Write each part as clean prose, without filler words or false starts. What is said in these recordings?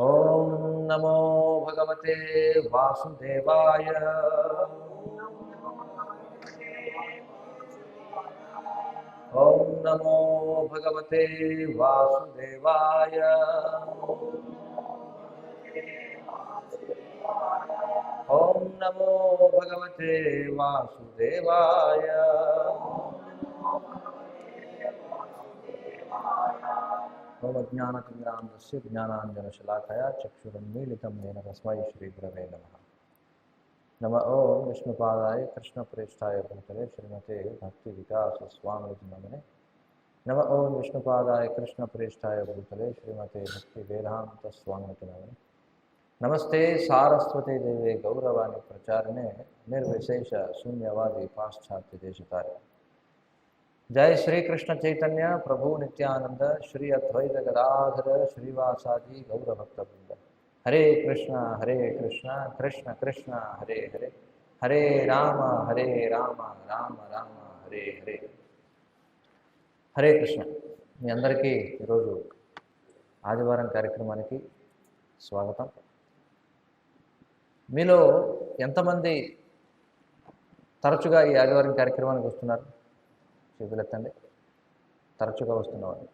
ओम नमो भगवते वासुदेवाय। ओम नमो भगवते वासुदेवाय। ओम नमो भगवते वासुदेवाय। ओम ज्ञानतिमिरान्धस्य ज्ञानाञ्जनशलाकया चक्षुरुन्मीलितं येन तस्मै श्रीगुरवे नमः। नमः ओं विष्णुपादाय कृष्णप्रेष्ठाय भूतले श्रीमते भक्तिविकासस्वामिनिति नमने। नमः ओं विष्णुपादाय कृष्णप्रेष्ठाय भूतले श्रीमते भक्तिवेदान्तस्वामिनिति नमने। नमस्ते सारस्वते देवे गौरवाणी प्रचारिणे निर्विशेष शून्यवादी पाश्चात्य देशतारिणे। जय श्री कृष्ण चैतन्य प्रभु नित्यानंद श्री अद्वैत गदाधर श्रीवासादि गौरभक्तवृंद। हरे कृष्ण कृष्ण कृष्ण हरे हरे, हरे राम राम राम हरे हरे। हरे कृष्ण। మీ అందరికీ ఈరోజు ఆదివారం కార్యక్రమానికి స్వాగతం. మీలో ఎంతమంది తరచుగా ఈ ఆదివారం కార్యక్రమానికి వస్తున్నారు? చేతులెత్తండి. తరచుగా వస్తున్నవారు.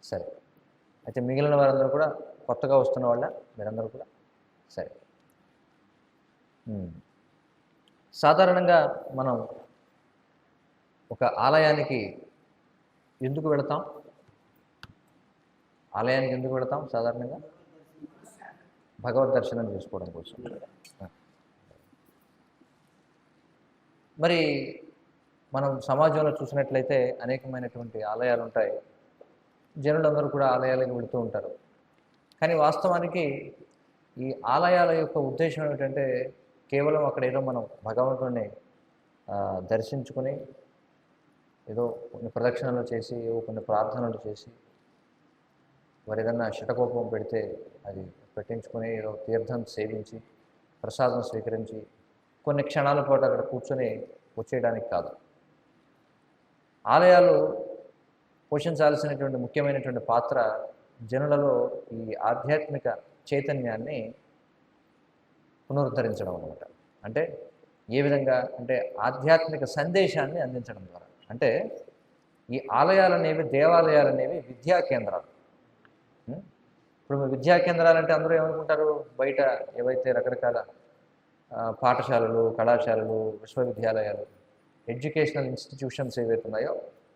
సరే, అయితే మిగిలిన వారందరూ కూడా కొత్తగా వస్తున్న వాళ్ళ మీరందరూ కూడా? సరే. సాధారణంగా మనం ఒక ఆలయానికి ఎందుకు వెళతాం? ఆలయానికి ఎందుకు వెళతాం సాధారణంగా? భగవద్ దర్శనం చేసుకోవడం కోసం. మరి మనం సమాజంలో చూసినట్లయితే అనేకమైనటువంటి ఆలయాలు ఉంటాయి. జనులందరూ కూడా ఆలయాలకు వెళుతూ ఉంటారు. కానీ వాస్తవానికి ఈ ఆలయాల యొక్క ఉద్దేశం ఏమిటంటే కేవలం అక్కడ ఏదో మనం భగవంతుడిని దర్శించుకొని ఏదో కొన్ని ప్రదక్షిణలు చేసి ఏవో కొన్ని ప్రార్థనలు చేసి వారు ఏదన్నా శటకోపం పెడితే అది పెట్టించుకొని ఏదో తీర్థం సేవించి ప్రసాదం స్వీకరించి కొన్ని క్షణాల పాటు అక్కడ కూర్చొని వచ్చేయడానికి కాదు. ఆలయాలు పోషించాల్సినటువంటి ముఖ్యమైనటువంటి పాత్ర జనులలో ఈ ఆధ్యాత్మిక చైతన్యాన్ని పునరుద్ధరించడం అన్నమాట. అంటే ఏ విధంగా అంటే ఆధ్యాత్మిక సందేశాన్ని అందించడం ద్వారా. అంటే ఈ ఆలయాలు అనేవి, దేవాలయాలు అనేవి విద్యా కేంద్రాలు. ఇప్పుడు విద్యా కేంద్రాలు అంటే అందరూ ఏమనుకుంటారు? బయట ఏవైతే రకరకాల పాఠశాలలు, కళాశాలలు, విశ్వవిద్యాలయాలు, ఎడ్యుకేషనల్ ఇన్స్టిట్యూషన్స్ ఏవైతే ఉన్నాయో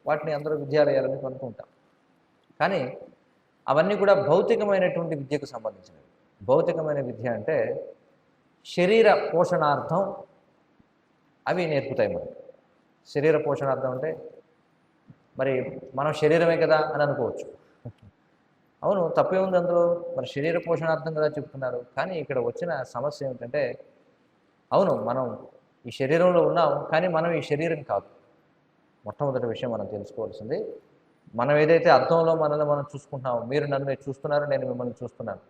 వాటిని అందరూ విద్యాలయాలని అనుకుంటాం. కానీ అవన్నీ కూడా భౌతికమైనటువంటి విద్యకు సంబంధించినవి. భౌతికమైన విద్య అంటే శరీర పోషణార్థం అవి నేర్పుతాయి మనకి. శరీర పోషణార్థం అంటే మరి మనం శరీరమే కదా అని అనుకోవచ్చు. అవును, తప్పే ఉంది అందులో. మరి శరీర పోషణార్థం కదా చెప్తున్నారు. కానీ ఇక్కడ వచ్చిన సమస్య ఏమిటంటే అవును, మనం ఈ శరీరంలో ఉన్నాం, కానీ మనం ఈ శరీరం కాదు. మొట్టమొదటి విషయం మనం తెలుసుకోవాల్సింది, మనం ఏదైతే అర్థంలో మనల్ని మనం చూసుకుంటున్నామో, మీరు నన్ను చూస్తున్నారు, నేను మిమ్మల్ని చూస్తున్నాను,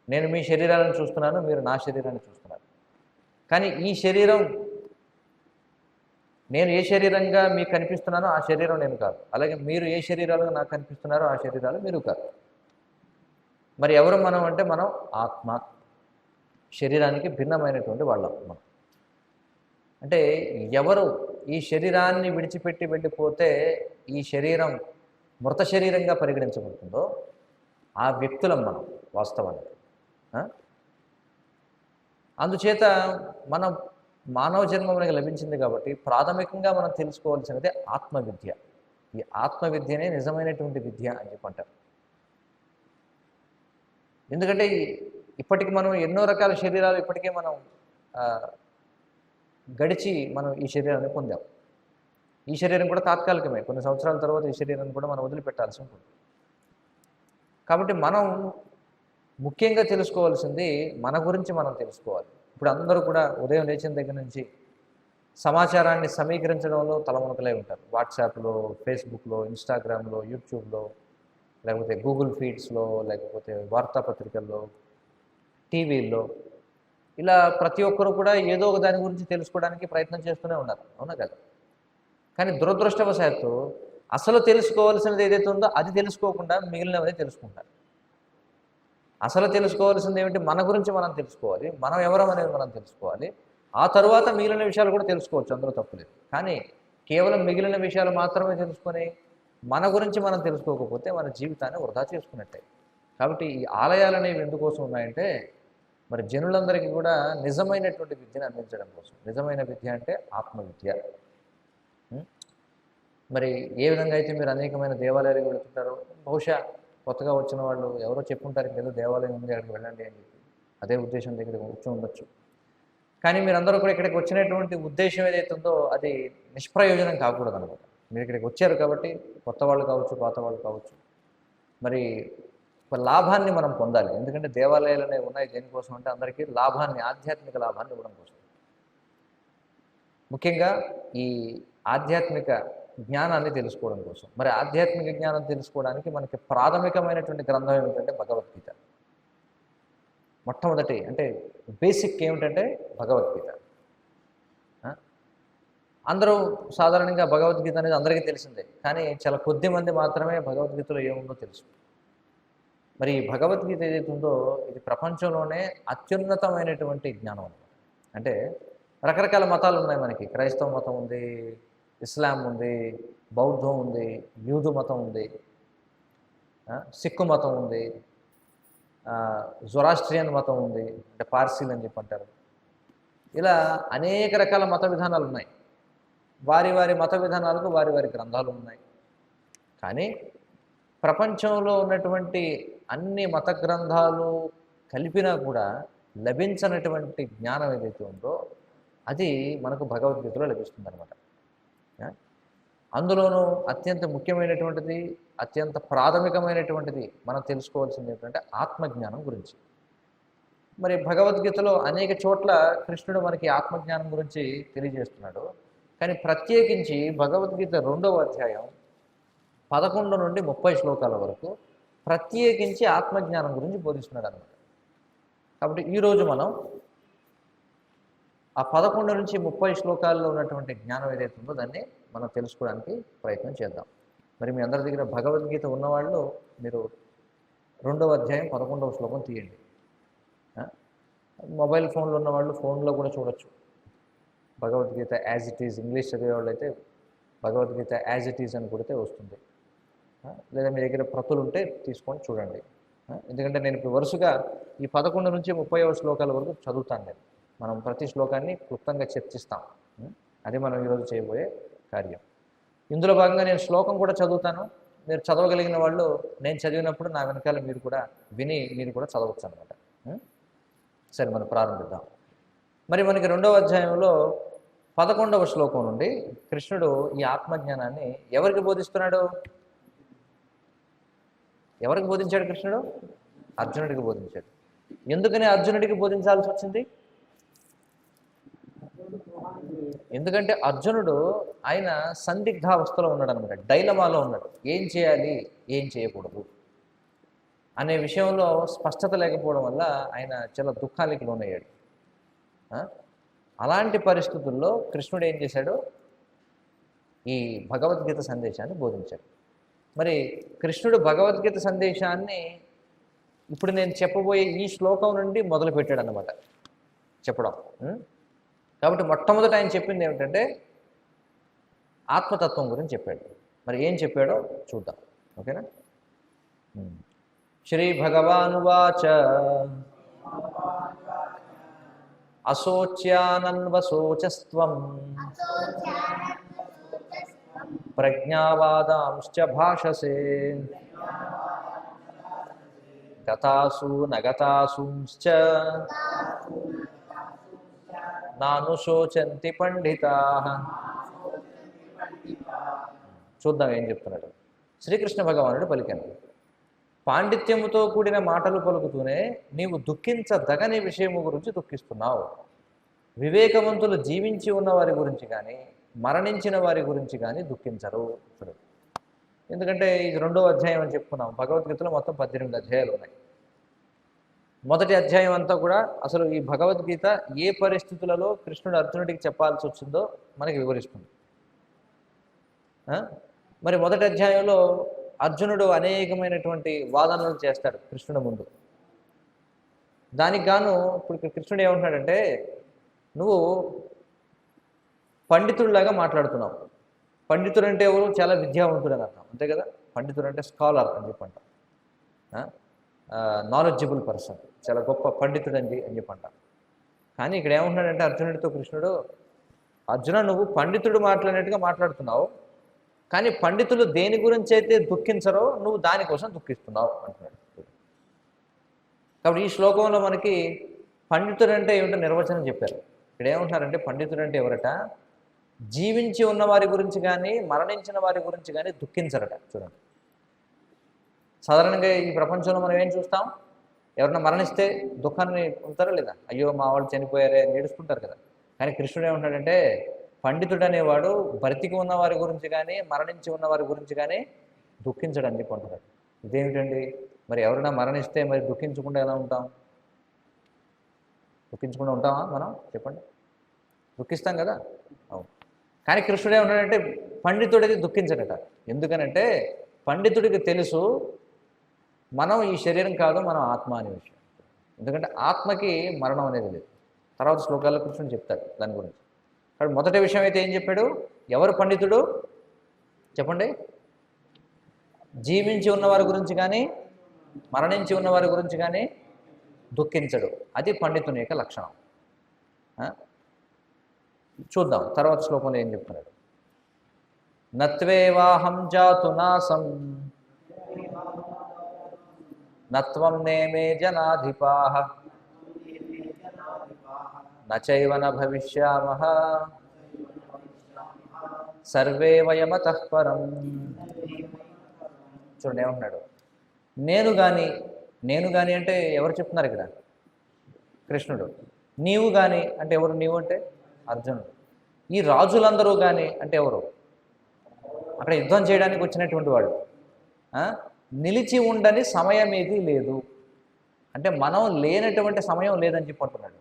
నేను మీ శరీరాలను చూస్తున్నాను, మీరు నా శరీరాన్ని చూస్తున్నారు. కానీ ఈ శరీరం, నేను ఏ శరీరంగా మీకు కనిపిస్తున్నానో ఆ శరీరం నేను కాదు. అలాగే మీరు ఏ శరీరాలుగా నాకు కనిపిస్తున్నారో ఆ శరీరాలు మీరు కాదు. మరి ఎవరు మనం అంటే మనం ఆత్మ, శరీరానికి భిన్నమైనటువంటి వాళ్ళం మనం. అంటే ఎవరు ఈ శరీరాన్ని విడిచిపెట్టి వెళ్ళిపోతే ఈ శరీరం మృత శరీరంగా పరిగణించబడుతుందో ఆ వ్యక్తులం మనం వాస్తవానికి. అందుచేత మనం మానవ జన్మ మనకి లభించింది కాబట్టి ప్రాథమికంగా మనం తెలుసుకోవాల్సినది ఆత్మవిద్య. ఈ ఆత్మవిద్యనే నిజమైనటువంటి విద్య అని చెప్పంటారు. ఎందుకంటే ఇప్పటికి మనం ఎన్నో రకాల శరీరాలు ఇప్పటికే మనం గడిచి మనం ఈ శరీరాన్ని పొందాం. ఈ శరీరం కూడా తాత్కాలికమే. కొన్ని సంవత్సరాల తర్వాత ఈ శరీరాన్ని కూడా మనం వదిలిపెట్టాల్సి ఉంటుంది. కాబట్టి మనం ముఖ్యంగా తెలుసుకోవాల్సింది మన గురించి మనం తెలుసుకోవాలి. ఇప్పుడు అందరూ కూడా ఉదయం లేచిన దగ్గర నుంచి సమాచారాన్ని సమీకరించడంలో తలమునకలై ఉంటారు. వాట్సాప్లో, ఫేస్బుక్లో, ఇన్స్టాగ్రామ్లో, యూట్యూబ్లో, లేకపోతే గూగుల్ ఫీడ్స్లో, లేకపోతే వార్తాపత్రికల్లో, టీవీల్లో ఇలా ప్రతి ఒక్కరు కూడా ఏదో ఒక దాని గురించి తెలుసుకోవడానికి ప్రయత్నం చేస్తూనే ఉన్నారు, అవునా కదా? కానీ దురదృష్టవశాత్తు అసలు తెలుసుకోవాల్సినది ఏదైతే ఉందో అది తెలుసుకోకుండా మిగిలినవన్నీ తెలుసుకుంటారు. అసలు తెలుసుకోవాల్సింది ఏమిటి? మన గురించి మనం తెలుసుకోవాలి, మనం ఎవరం అనేది మనం తెలుసుకోవాలి. ఆ తరువాత మిగిలిన విషయాలు కూడా తెలుసుకోవచ్చు, అందులో తప్పులేదు. కానీ కేవలం మిగిలిన విషయాలు మాత్రమే తెలుసుకొని మన గురించి మనం తెలుసుకోకపోతే మన జీవితాన్ని వృధా చేసుకున్నట్టే. కాబట్టి ఈ ఆలయాలు అనేవి ఎందుకోసం ఉన్నాయంటే మరి జనులందరికీ కూడా నిజమైనటువంటి విద్యను అందించడం కోసం. నిజమైన విద్య అంటే ఆత్మవిద్య. మరి ఏ విధంగా అయితే మీరు అనేకమైన దేవాలయాలకు వెళుతుంటారో, బహుశా కొత్తగా వచ్చిన వాళ్ళు ఎవరో చెప్పుంటారు ఏదో దేవాలయం ఉంది అక్కడికి వెళ్ళండి అని చెప్పి, అదే ఉద్దేశం దగ్గర వచ్చి ఉండొచ్చు. కానీ మీరందరూ కూడా ఇక్కడికి వచ్చినటువంటి ఉద్దేశం ఏదైతే ఉందో అది నిష్ప్రయోజనం కాకూడదు అనమాట. మీరు ఇక్కడికి వచ్చారు కాబట్టి కొత్త వాళ్ళు కావచ్చు, పాత వాళ్ళు కావచ్చు, మరి ఒక లాభాన్ని మనం పొందాలి. ఎందుకంటే దేవాలయాలు అనేవి ఉన్నాయి దేనికోసం అంటే అందరికీ లాభాన్ని, ఆధ్యాత్మిక లాభాన్ని ఇవ్వడం కోసం. ముఖ్యంగా ఈ ఆధ్యాత్మిక జ్ఞానాన్ని తెలుసుకోవడం కోసం. మరి ఆధ్యాత్మిక జ్ఞానం తెలుసుకోవడానికి మనకి ప్రాథమికమైనటువంటి గ్రంథం ఏమిటంటే భగవద్గీత. మొట్టమొదటి అంటే బేసిక్ ఏమిటంటే భగవద్గీత. అందరూ సాధారణంగా భగవద్గీత అనేది అందరికీ తెలిసిందే, కానీ చాలా కొద్ది మంది మాత్రమే భగవద్గీతలో ఏముందో తెలుసు. మరి ఈ భగవద్గీత ఏదైతే ఉందో ఇది ప్రపంచంలోనే అత్యున్నతమైనటువంటి జ్ఞానం. అంటే రకరకాల మతాలు ఉన్నాయి మనకి. క్రైస్తవ మతం ఉంది, ఇస్లాం ఉంది, బౌద్ధం ఉంది, యూదు మతం ఉంది, సిక్కు మతం ఉంది, జొరాస్ట్రియన్ మతం ఉంది, అంటే పార్సీలు అని చెప్పి అంటారు. ఇలా అనేక రకాల మత విధానాలు ఉన్నాయి. వారి వారి మత విధానాలకు వారి వారి గ్రంథాలు ఉన్నాయి. కానీ ప్రపంచంలో ఉన్నటువంటి అన్ని మత గ్రంథాలు కలిపినా కూడా లభించనటువంటి జ్ఞానం ఏదైతే ఉందో అది మనకు భగవద్గీతలో లభిస్తుంది అనమాట. అందులోనూ అత్యంత ముఖ్యమైనటువంటిది, అత్యంత ప్రాథమికమైనటువంటిది మనం తెలుసుకోవాల్సింది ఏంటంటే ఆత్మజ్ఞానం గురించి. మరి భగవద్గీతలో అనేక చోట్ల కృష్ణుడు మనకి ఆత్మజ్ఞానం గురించి తెలియజేస్తున్నాడు. కానీ ప్రత్యేకించి భగవద్గీత 2వ అధ్యాయం 11 నుండి 30 శ్లోకాల వరకు ప్రత్యేకించి ఆత్మజ్ఞానం గురించి బోధిస్తున్నాడు అనమాట. కాబట్టి ఈరోజు మనం ఆ 11 నుంచి 30 శ్లోకాల్లో ఉన్నటువంటి జ్ఞానం ఏదైతే ఉందో దాన్ని మనం తెలుసుకోవడానికి ప్రయత్నం చేద్దాం. మరి మీ అందరి దగ్గర భగవద్గీత ఉన్నవాళ్ళు మీరు 2వ అధ్యాయం 11వ శ్లోకం తీయండి. మొబైల్ ఫోన్లు ఉన్నవాళ్ళు ఫోన్లో కూడా చూడొచ్చు. Bhagavad Gita as it is, English చదివేవాళ్ళు అయితే భగవద్గీత యాజ్ ఇట్ ఈజ్ అని కొడితే వస్తుంది. లేదా మీ దగ్గర ప్రతులు ఉంటే తీసుకొని చూడండి. ఎందుకంటే నేను ఇప్పుడు వరుసగా ఈ 11 నుంచి 30వ శ్లోకాల వరకు చదువుతాను. నేను మనం ప్రతి శ్లోకాన్ని క్లుప్తంగా చర్చిస్తాం. అది మనం ఈరోజు చేయబోయే కార్యం. ఇందులో భాగంగా నేను శ్లోకం కూడా చదువుతాను. మీరు చదవగలిగిన వాళ్ళు నేను చదివినప్పుడు నా వెనకాల మీరు కూడా విని మీరు కూడా చదవచ్చు అనమాట. సరే, మనం ప్రారంభిద్దాం. మరి మనకి 2వ అధ్యాయంలో 11వ శ్లోకం నుండి కృష్ణుడు ఈ ఆత్మజ్ఞానాన్ని ఎవరికి బోధిస్తున్నాడు? ఎవరికి బోధించాడు కృష్ణుడు? అర్జునుడికి బోధించాడు. ఎందుకని అర్జునుడికి బోధించాల్సి వచ్చింది? ఎందుకంటే అర్జునుడు ఆయన సందిగ్ధావస్థలో ఉన్నాడు అనమాట, డైలమాలో ఉన్నాడు. ఏం చేయాలి, ఏం చేయకూడదు అనే విషయంలో స్పష్టత లేకపోవడం వల్ల ఆయన చాలా దుఃఖానికి లోనయ్యాడు. అలాంటి పరిస్థితుల్లో కృష్ణుడు ఏం చేశాడు? ఈ భగవద్గీత సందేశాన్ని బోధించాడు. మరి కృష్ణుడు భగవద్గీత సందేశాన్ని ఇప్పుడు నేను చెప్పబోయే ఈ శ్లోకం నుండి మొదలుపెట్టాడు అన్నమాట చెప్పడం. కాబట్టి మొట్టమొదట ఆయన చెప్పింది ఏమిటంటే ఆత్మతత్వం గురించి చెప్పాడు. మరి ఏం చెప్పాడో చూద్దాం, ఓకేనా? శ్రీ భగవానువాచ అశోచ్యానన్వశోచస్త్వం ప్రజ్ఞావాదాంశ్చ భాషసే గతాసు నగతాసుంశ్చ నానుశోచంతి పండితాః. చూద్దాం ఏం చెప్తున్నాడు. శ్రీకృష్ణ భగవానుడు పలికాను, పాండిత్యముతో కూడిన మాటలు పలుకుతూనే నీవు దుఃఖించదగని విషయము గురించి దుఃఖిస్తున్నావు. వివేకవంతులు జీవించి ఉన్న వారి గురించి కానీ మరణించిన వారి గురించి కానీ దుఃఖించరు. చూడు, ఎందుకంటే ఇది 2వ అధ్యాయం అని చెప్పుకున్నాం. భగవద్గీతలో మొత్తం 18 అధ్యాయాలు ఉన్నాయి. మొదటి అధ్యాయం అంతా కూడా అసలు ఈ భగవద్గీత ఏ పరిస్థితులలో కృష్ణుడు అర్జునుడికి చెప్పాల్సి వచ్చిందో మనకి వివరిస్తుంది. మరి మొదటి అధ్యాయంలో అర్జునుడు అనేకమైనటువంటి వాదనలు చేస్తాడు కృష్ణుడి ముందు. దానికి గాను ఇప్పుడు కృష్ణుడు ఏమంటున్నాడంటే, నువ్వు పండితుడిలాగా మాట్లాడుతున్నావు. పండితుడు అంటే ఎవరు? చాలా విద్యావంతుడు అని అర్థం, అంతే కదా. పండితుడు అంటే స్కాలర్ అని చెప్పంట, నాలెడ్జబుల్ పర్సన్, చాలా గొప్ప పండితుడు అని చెప్పంట. కానీ ఇక్కడ ఏమంటున్నాడంటే అర్జునుడితో కృష్ణుడు, అర్జున నువ్వు పండితుడు మాట్లాడినట్టుగా మాట్లాడుతున్నావు, కానీ పండితులు దేని గురించి అయితే దుఃఖించరో నువ్వు దానికోసం దుఃఖిస్తున్నావు అంటున్నాడు. కాబట్టి ఈ శ్లోకంలో మనకి పండితుడు అంటే ఏమిటో నిర్వచనం చెప్పారు. ఇక్కడ ఏమంటున్నారంటే పండితుడు అంటే ఎవరట? జీవించి ఉన్న వారి గురించి కానీ మరణించిన వారి గురించి కానీ దుఃఖించరట. చూడండి, సాధారణంగా ఈ ప్రపంచంలో మనం ఏం చూస్తాం? ఎవరన్నా మరణిస్తే దుఃఖాన్ని పొందుతారా లేదా? అయ్యో మా వాళ్ళు చనిపోయారే అని ఏడుస్తుంటారు కదా. కానీ కృష్ణుడు ఏమంటాడంటే, పండితుడు అనేవాడు బ్రతికి ఉన్న వారి గురించి కానీ మరణించి ఉన్న వారి గురించి కానీ దుఃఖించడని చెప్పి అంటున్నాడు. ఇదేమిటండి? మరి ఎవరైనా మరణిస్తే మరి దుఃఖించకుండా ఎలా ఉంటాం? దుఃఖించకుండా ఉంటామా మనం? చెప్పండి, దుఃఖిస్తాం కదా. అవును. కానీ కృష్ణుడు ఏమంటాడంటే పండితుడికి దుఃఖించడట. ఎందుకనంటే పండితుడికి తెలుసు మనం ఈ శరీరం కాదు, మనం ఆత్మ అనే విషయం. ఎందుకంటే ఆత్మకి మరణం అనేది లేదు. తర్వాత శ్లోకాల్లో కృష్ణుడు చెప్తాడు దాని గురించి. కాబట్టి మొదటి విషయం అయితే ఏం చెప్పాడు? ఎవరు పండితుడు చెప్పండి? జీవించి ఉన్నవారి గురించి కానీ మరణించి ఉన్నవారి గురించి కానీ దుఃఖించడు. అది పండితుని యొక్క లక్షణం. చూద్దాం తర్వాత శ్లోకంలో ఏం చెప్తున్నాడు. నత్వేవాహం జాతు నాసం నత్వం నేమే జనాధిపాః నచైవ న భవిష్యామః సర్వే వయమతః పరం. చూడండి ఏమంటున్నాడు? నేను కానీ అంటే ఎవరు చెప్తున్నారు ఇక్కడ? కృష్ణుడు. నీవు కానీ అంటే ఎవరు? నీవు అంటే అర్జునుడు. ఈ రాజులందరూ కానీ అంటే ఎవరు? అక్కడ యుద్ధం చేయడానికి వచ్చినటువంటి వాళ్ళు. నిలిచి ఉండని సమయం ఏది లేదు అంటే మనం లేనటువంటి సమయం లేదని చెప్పి అంటున్నాడు.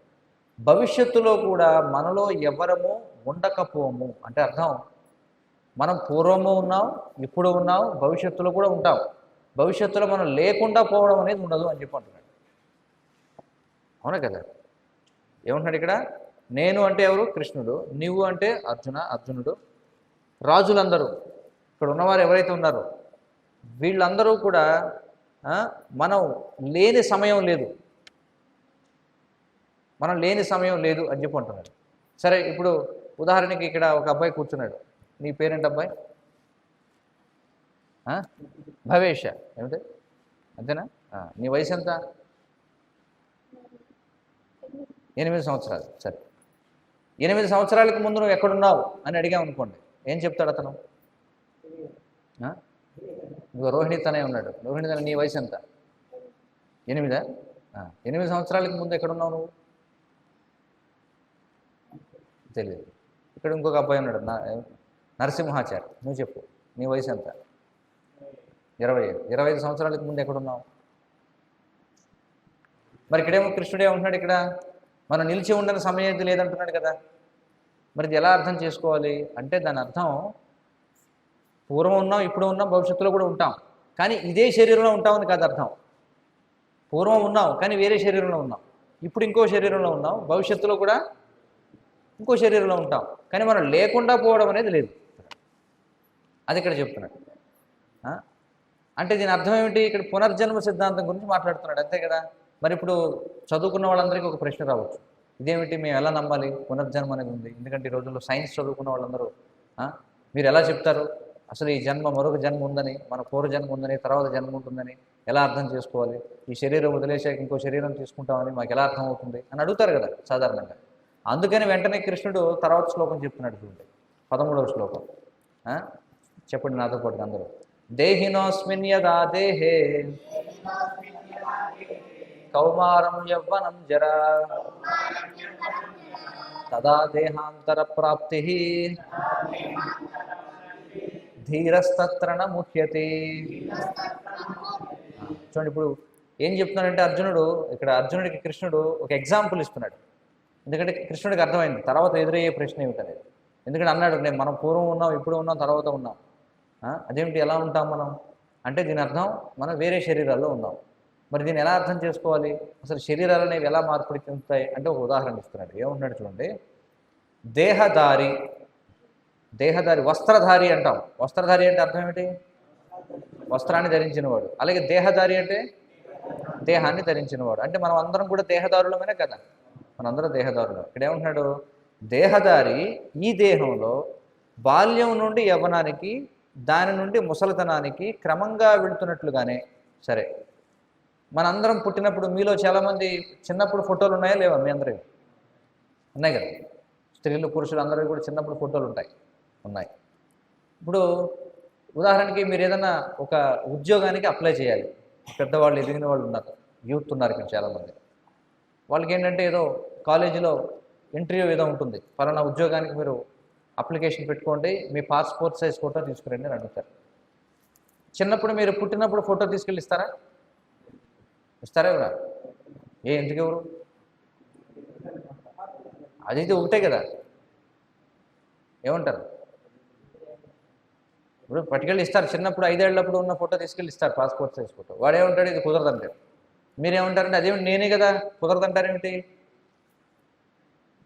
భవిష్యత్తులో కూడా మనలో ఎవరము ఉండకపోము అంటే అర్థం, మనం పూర్వము ఉన్నాం, ఇప్పుడు ఉన్నాం, భవిష్యత్తులో కూడా ఉంటాం. భవిష్యత్తులో మనం లేకుండా పోవడం అనేది ఉండదు అని చెప్పి అంటున్నాడు. అవునా కదా? ఏమంటున్నాడు ఇక్కడ? నేను అంటే ఎవరు? కృష్ణుడు. నీవు అంటే అర్జునుడు. రాజులందరూ ఇక్కడ ఉన్నవారు ఎవరైతే ఉన్నారో వీళ్ళందరూ కూడా మనం లేని సమయం లేదు, మనం లేని సమయం లేదు అని చెప్పి అంటున్నాడు. సరే, ఇప్పుడు ఉదాహరణకి ఇక్కడ ఒక అబ్బాయి కూర్చున్నాడు. నీ పేరేంటి అబ్బాయి? భవేష. ఏమిటి? అంతేనా? నీ వయసు ఎంత? 8 సంవత్సరాలు. సరే, 8 సంవత్సరాలకు ముందు నువ్వు ఎక్కడున్నావు అని అడిగావు అనుకోండి, ఏం చెప్తాడు అతను? ఇంకో రోహిణి తనే ఉన్నాడు. రోహిణి తన నీ వయసు ఎంత? 8. 8 సంవత్సరాలకు ముందు ఎక్కడున్నావు నువ్వు? తెలియదు. ఇక్కడ ఇంకొక అబ్బాయి ఉన్నాడు, నరసింహాచారి. నువ్వు చెప్పు, నీ వయసు ఎంత? 25. 25 సంవత్సరాలకు ముందు ఎక్కడున్నావు? మరి ఇక్కడేమో కృష్ణుడే ఉంటున్నాడు. ఇక్కడ మనం నిలిచి ఉండని సమయం అయితే లేదంటున్నాడు కదా. మరి ఇది ఎలా అర్థం చేసుకోవాలి అంటే, దాని అర్థం పూర్వం ఉన్నాం, ఇప్పుడు ఉన్నాం, భవిష్యత్తులో కూడా ఉంటాం, కానీ ఇదే శరీరంలో ఉంటామని కాదు అర్థం. పూర్వం ఉన్నాం కానీ వేరే శరీరంలో ఉన్నాం, ఇప్పుడు ఇంకో శరీరంలో ఉన్నాం, భవిష్యత్తులో కూడా ఇంకో శరీరంలో ఉంటాం, కానీ మనం లేకుండా పోవడం అనేది లేదు. అది ఇక్కడ చెప్తున్నాడు. అంటే దీని అర్థం ఏమిటి? ఇక్కడ పునర్జన్మ సిద్ధాంతం గురించి మాట్లాడుతున్నాడు, అంతే కదా. మరి ఇప్పుడు చదువుకున్న వాళ్ళందరికీ ఒక ప్రశ్న రావచ్చు, ఇదేమిటి, మేము ఎలా నమ్మాలి పునర్జన్మ అనేది ఉంది? ఎందుకంటే ఈ రోజుల్లో సైన్స్ చదువుకున్న వాళ్ళందరూ మీరు ఎలా చెప్తారు అసలు ఈ జన్మ మరొక జన్మ ఉందని, మన పూర్వ జన్మ ఉందని, తర్వాత జన్మ ఉంటుందని ఎలా అర్థం చేసుకోవాలి? ఈ శరీరం వదిలేసాక ఇంకో శరీరం తీసుకుంటామని మాకు ఎలా అర్థం అవుతుంది అని అడుగుతారు కదా సాధారణంగా. అందుకని వెంటనే కృష్ణుడు తర్వాత శ్లోకం చెప్తున్నాడు చూడండి, 13వ శ్లోకం. చెప్పండి నాతో పాటు అందరూ. దేహినోస్మిన్ యదా దేహే కౌమారం యవ్వనం జరా తదా దేహాంతర ప్రాప్తి ధీరస్తత్ర న ముహ్యతే. చూడండి, ఇప్పుడు ఏం చెప్తున్నాడంటే అర్జునుడు, ఇక్కడ అర్జునుడికి కృష్ణుడు ఒక ఎగ్జాంపుల్ ఇస్తున్నాడు. ఎందుకంటే కృష్ణుడికి అర్థమైంది తర్వాత ఎదురయ్యే ప్రశ్న ఏమిటనేది. ఎందుకంటే అన్నాడు, నేను మనం పూర్వం ఉన్నాం, ఇప్పుడు ఉన్నాం, తర్వాత ఉన్నాం. అదేమిటి, ఎలా ఉంటాం మనం అంటే దీని అర్థం మనం వేరే శరీరాల్లో ఉన్నాం. మరి దీన్ని ఎలా అర్థం చేసుకోవాలి, అసలు శరీరాలు అనేవి ఎలా మార్పిడి చెందుతాయి అంటే ఒక ఉదాహరణ ఇస్తున్నాడు. ఏమున్నాడు చూడండి, దేహదారి, వస్త్రధారి అంటాం. వస్త్రధారి అంటే అర్థం ఏమిటి, వస్త్రాన్ని ధరించినవాడు. అలాగే దేహదారి అంటే దేహాన్ని ధరించినవాడు. అంటే మనం అందరం కూడా దేహదారులమేనే కదా, మనందరం దేహదారులు. ఇక్కడ ఏమంటున్నాడు, దేహదారి ఈ దేహంలో బాల్యం నుండి యవ్వనానికి, దాని నుండి ముసలితనానికి క్రమంగా వెళుతున్నట్లుగానే. సరే, మనందరం పుట్టినప్పుడు మీలో చాలామంది చిన్నప్పుడు ఫోటోలు ఉన్నాయా లేవా? మీ అందరివి ఉన్నాయి కదా, స్త్రీలు పురుషులు అందరివి కూడా చిన్నప్పుడు ఫోటోలు ఉన్నాయి. ఇప్పుడు ఉదాహరణకి మీరు ఏదైనా ఒక ఉద్యోగానికి అప్లై చేయాలి. పెద్దవాళ్ళు, ఎదిగిన వాళ్ళు ఉన్నారు, యూత్ ఉన్నారు ఇక్కడ చాలామంది. వాళ్ళకి ఏంటంటే ఏదో కాలేజీలో ఇంటర్వ్యూ ఏదో ఉంటుంది, పలానా ఉద్యోగానికి మీరు అప్లికేషన్ పెట్టుకోండి, మీ పాస్పోర్ట్ సైజ్ ఫోటో తీసుకురండి అని అడుగుతారు. చిన్నప్పుడు మీరు పుట్టినప్పుడు ఫోటో తీసుకెళ్ళి ఇస్తారా? ఎవరా? ఎందుకు ఎవరు? అది ఒకటే కదా, ఏమంటారు? ఇప్పుడు పట్టుకెళ్ళి ఇస్తారు. చిన్నప్పుడు 5 ఏళ్ళప్పుడు ఉన్న ఫోటో తీసుకెళ్ళి ఇస్తారు, పాస్పోర్ట్ సైజ్ ఫోటో. వాడేమంటాడు, ఇది కుదరదంటాడు. మీరేమంటారంటే అదేమిటి, నేనే కదా కుదరదంటారేమిటి?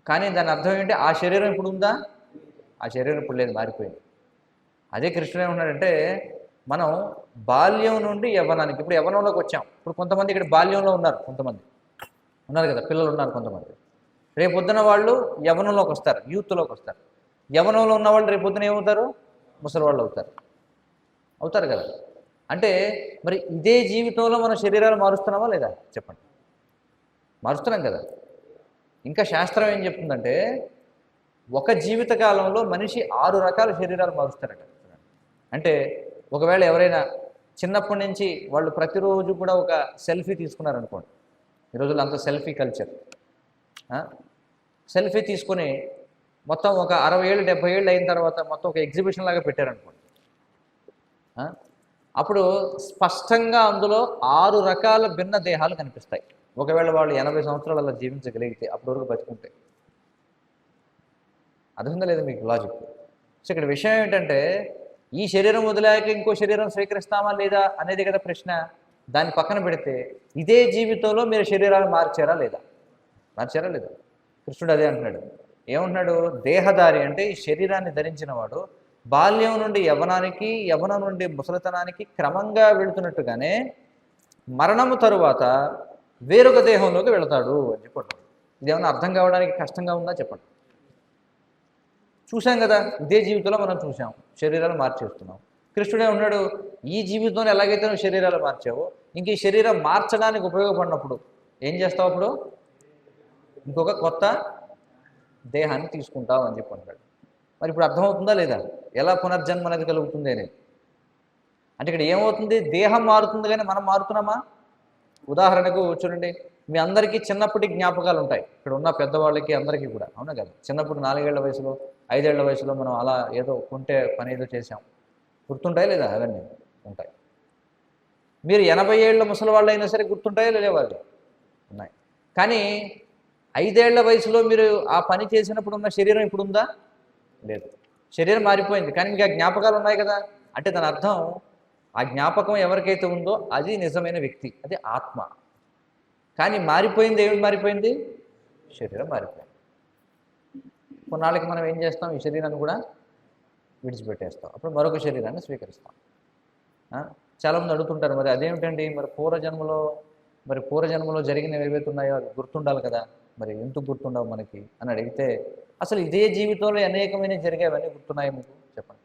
కానీ దాని అర్థం ఏంటి, ఆ శరీరం ఇప్పుడు ఉందా? ఆ శరీరం ఇప్పుడు లేదు, మారిపోయింది. అదే కృష్ణుడు ఏమన్నాడంటే, మనం బాల్యం నుండి యవ్వనానికి, ఇప్పుడు యవ్వనంలోకి వచ్చాం. ఇప్పుడు కొంతమంది ఇక్కడ బాల్యంలో ఉన్నారు, కొంతమంది ఉన్నారు కదా, పిల్లలు ఉన్నారు కొంతమంది. రేపొద్దున వాళ్ళు యవ్వనంలోకి వస్తారు, యూత్లోకి వస్తారు. యవ్వనంలో ఉన్న వాళ్ళు రేపొద్దున ఏమవుతారు, ముసలి వాళ్ళు అవుతారు కదా. అంటే మరి ఇదే జీవితంలో మన శరీరాలు మారుస్తున్నామా లేదా చెప్పండి? మారుస్తున్నాం కదా. ఇంకా శాస్త్రం ఏం చెప్తుందంటే, ఒక జీవితకాలంలో మనిషి 6 రకాల శరీరాలు మారుస్తారట. అంటే ఒకవేళ ఎవరైనా చిన్నప్పటి నుంచి వాళ్ళు ప్రతిరోజు కూడా ఒక సెల్ఫీ తీసుకున్నారనుకోండి, ఈ రోజుల్లో అంత సెల్ఫీ కల్చర్, సెల్ఫీ తీసుకొని మొత్తం ఒక 60 ఏళ్ళు 70 ఏళ్ళు అయిన తర్వాత మొత్తం ఒక ఎగ్జిబిషన్ లాగా పెట్టారనుకోండి, అప్పుడు స్పష్టంగా అందులో 6 రకాల భిన్న దేహాలు కనిపిస్తాయి. ఒకవేళ వాళ్ళు 80 సంవత్సరాలు అలా జీవించగలిగితే, అప్పటి వరకు బతుకుంటే. అర్థంగా లేదు మీకు లాజిక్? సో ఇక్కడ విషయం ఏంటంటే, ఈ శరీరం వదిలాక ఇంకో శరీరం స్వీకరిస్తామా లేదా అనేది కదా ప్రశ్న. దాన్ని పక్కన పెడితే ఇదే జీవితంలో మీరు శరీరాలు మార్చారా లేదా? కృష్ణుడు అదే అంటున్నాడు. ఏమంటున్నాడు, దేహదారి అంటే ఈ శరీరాన్ని ధరించిన వాడు బాల్యం నుండి యవ్వనానికి, యవ్వనం నుండి ముసలితనానికి క్రమంగా వెళుతున్నట్టుగానే మరణము తరువాత వేరొక దేహంలోకి వెళతాడు అని చెప్పండి. ఇదేమన్నా అర్థం కావడానికి కష్టంగా ఉందా చెప్పండి? చూసాం కదా, ఇదే జీవితంలో మనం చూసాం, శరీరాలు మార్చేస్తున్నాం. కృష్ణుడే ఉన్నాడు, ఈ జీవితంలో ఎలాగైతే నువ్వు శరీరాలు మార్చావో, ఇంక ఈ శరీరం మార్చడానికి ఉపయోగపడినప్పుడు ఏం చేస్తావు? అప్పుడు ఇంకొక కొత్త దేహాన్ని తీసుకుంటావు అని చెప్పి అంటాడు. మరి ఇప్పుడు అర్థమవుతుందా లేదా ఎలా పునర్జన్మ అనేది కలుగుతుంది అనేది? అంటే ఇక్కడ ఏమవుతుంది, దేహం మారుతుంది కానీ మనం మారుతున్నామా? ఉదాహరణకు చూడండి, మీ అందరికీ చిన్నప్పటి జ్ఞాపకాలు ఉంటాయి, ఇక్కడ ఉన్న పెద్దవాళ్ళకి అందరికీ కూడా, అవునా కదా? చిన్నప్పుడు 4 ఏళ్ల వయసులో 5 ఏళ్ల వయసులో మనం అలా ఏదో కొంటే పని ఏదో చేసాం, గుర్తుంటాయి లేదా? అవన్నీ ఉంటాయి. మీరు 80 ఏళ్ల ముసలి వాళ్ళు అయినా సరే గుర్తుంటాయో లేవాలి? ఉన్నాయి. కానీ 5 ఏళ్ల వయసులో మీరు ఆ పని చేసినప్పుడు ఉన్న శరీరం ఇప్పుడు ఉందా? లేదు, శరీరం మారిపోయింది, కానీ మీకు ఆ జ్ఞాపకాలు ఉన్నాయి కదా. అంటే దాని అర్థం, ఆ జ్ఞాపకం ఎవరికైతే ఉందో అది నిజమైన వ్యక్తి, అది ఆత్మ. కానీ మారిపోయింది, ఏమిటి మారిపోయింది? శరీరం మారిపోయింది. కొన్నాళ్ళకి మనం ఏం చేస్తాం, ఈ శరీరాన్ని కూడా విడిచిపెట్టేస్తాం, అప్పుడు మరొక శరీరాన్ని స్వీకరిస్తాం. చాలామంది అడుగుతుంటారు, మరి అదేమిటండి, మరి పూర్వజన్మలో జరిగినవి ఏవైతే ఉన్నాయో అవి గుర్తుండాలి కదా, మరి ఎందుకు గుర్తుండవు మనకి అని అడిగితే, అసలు ఇదే జీవితంలో అనేకమైన జరిగేవన్నీ గుర్తున్నాయా మీకు చెప్పండి?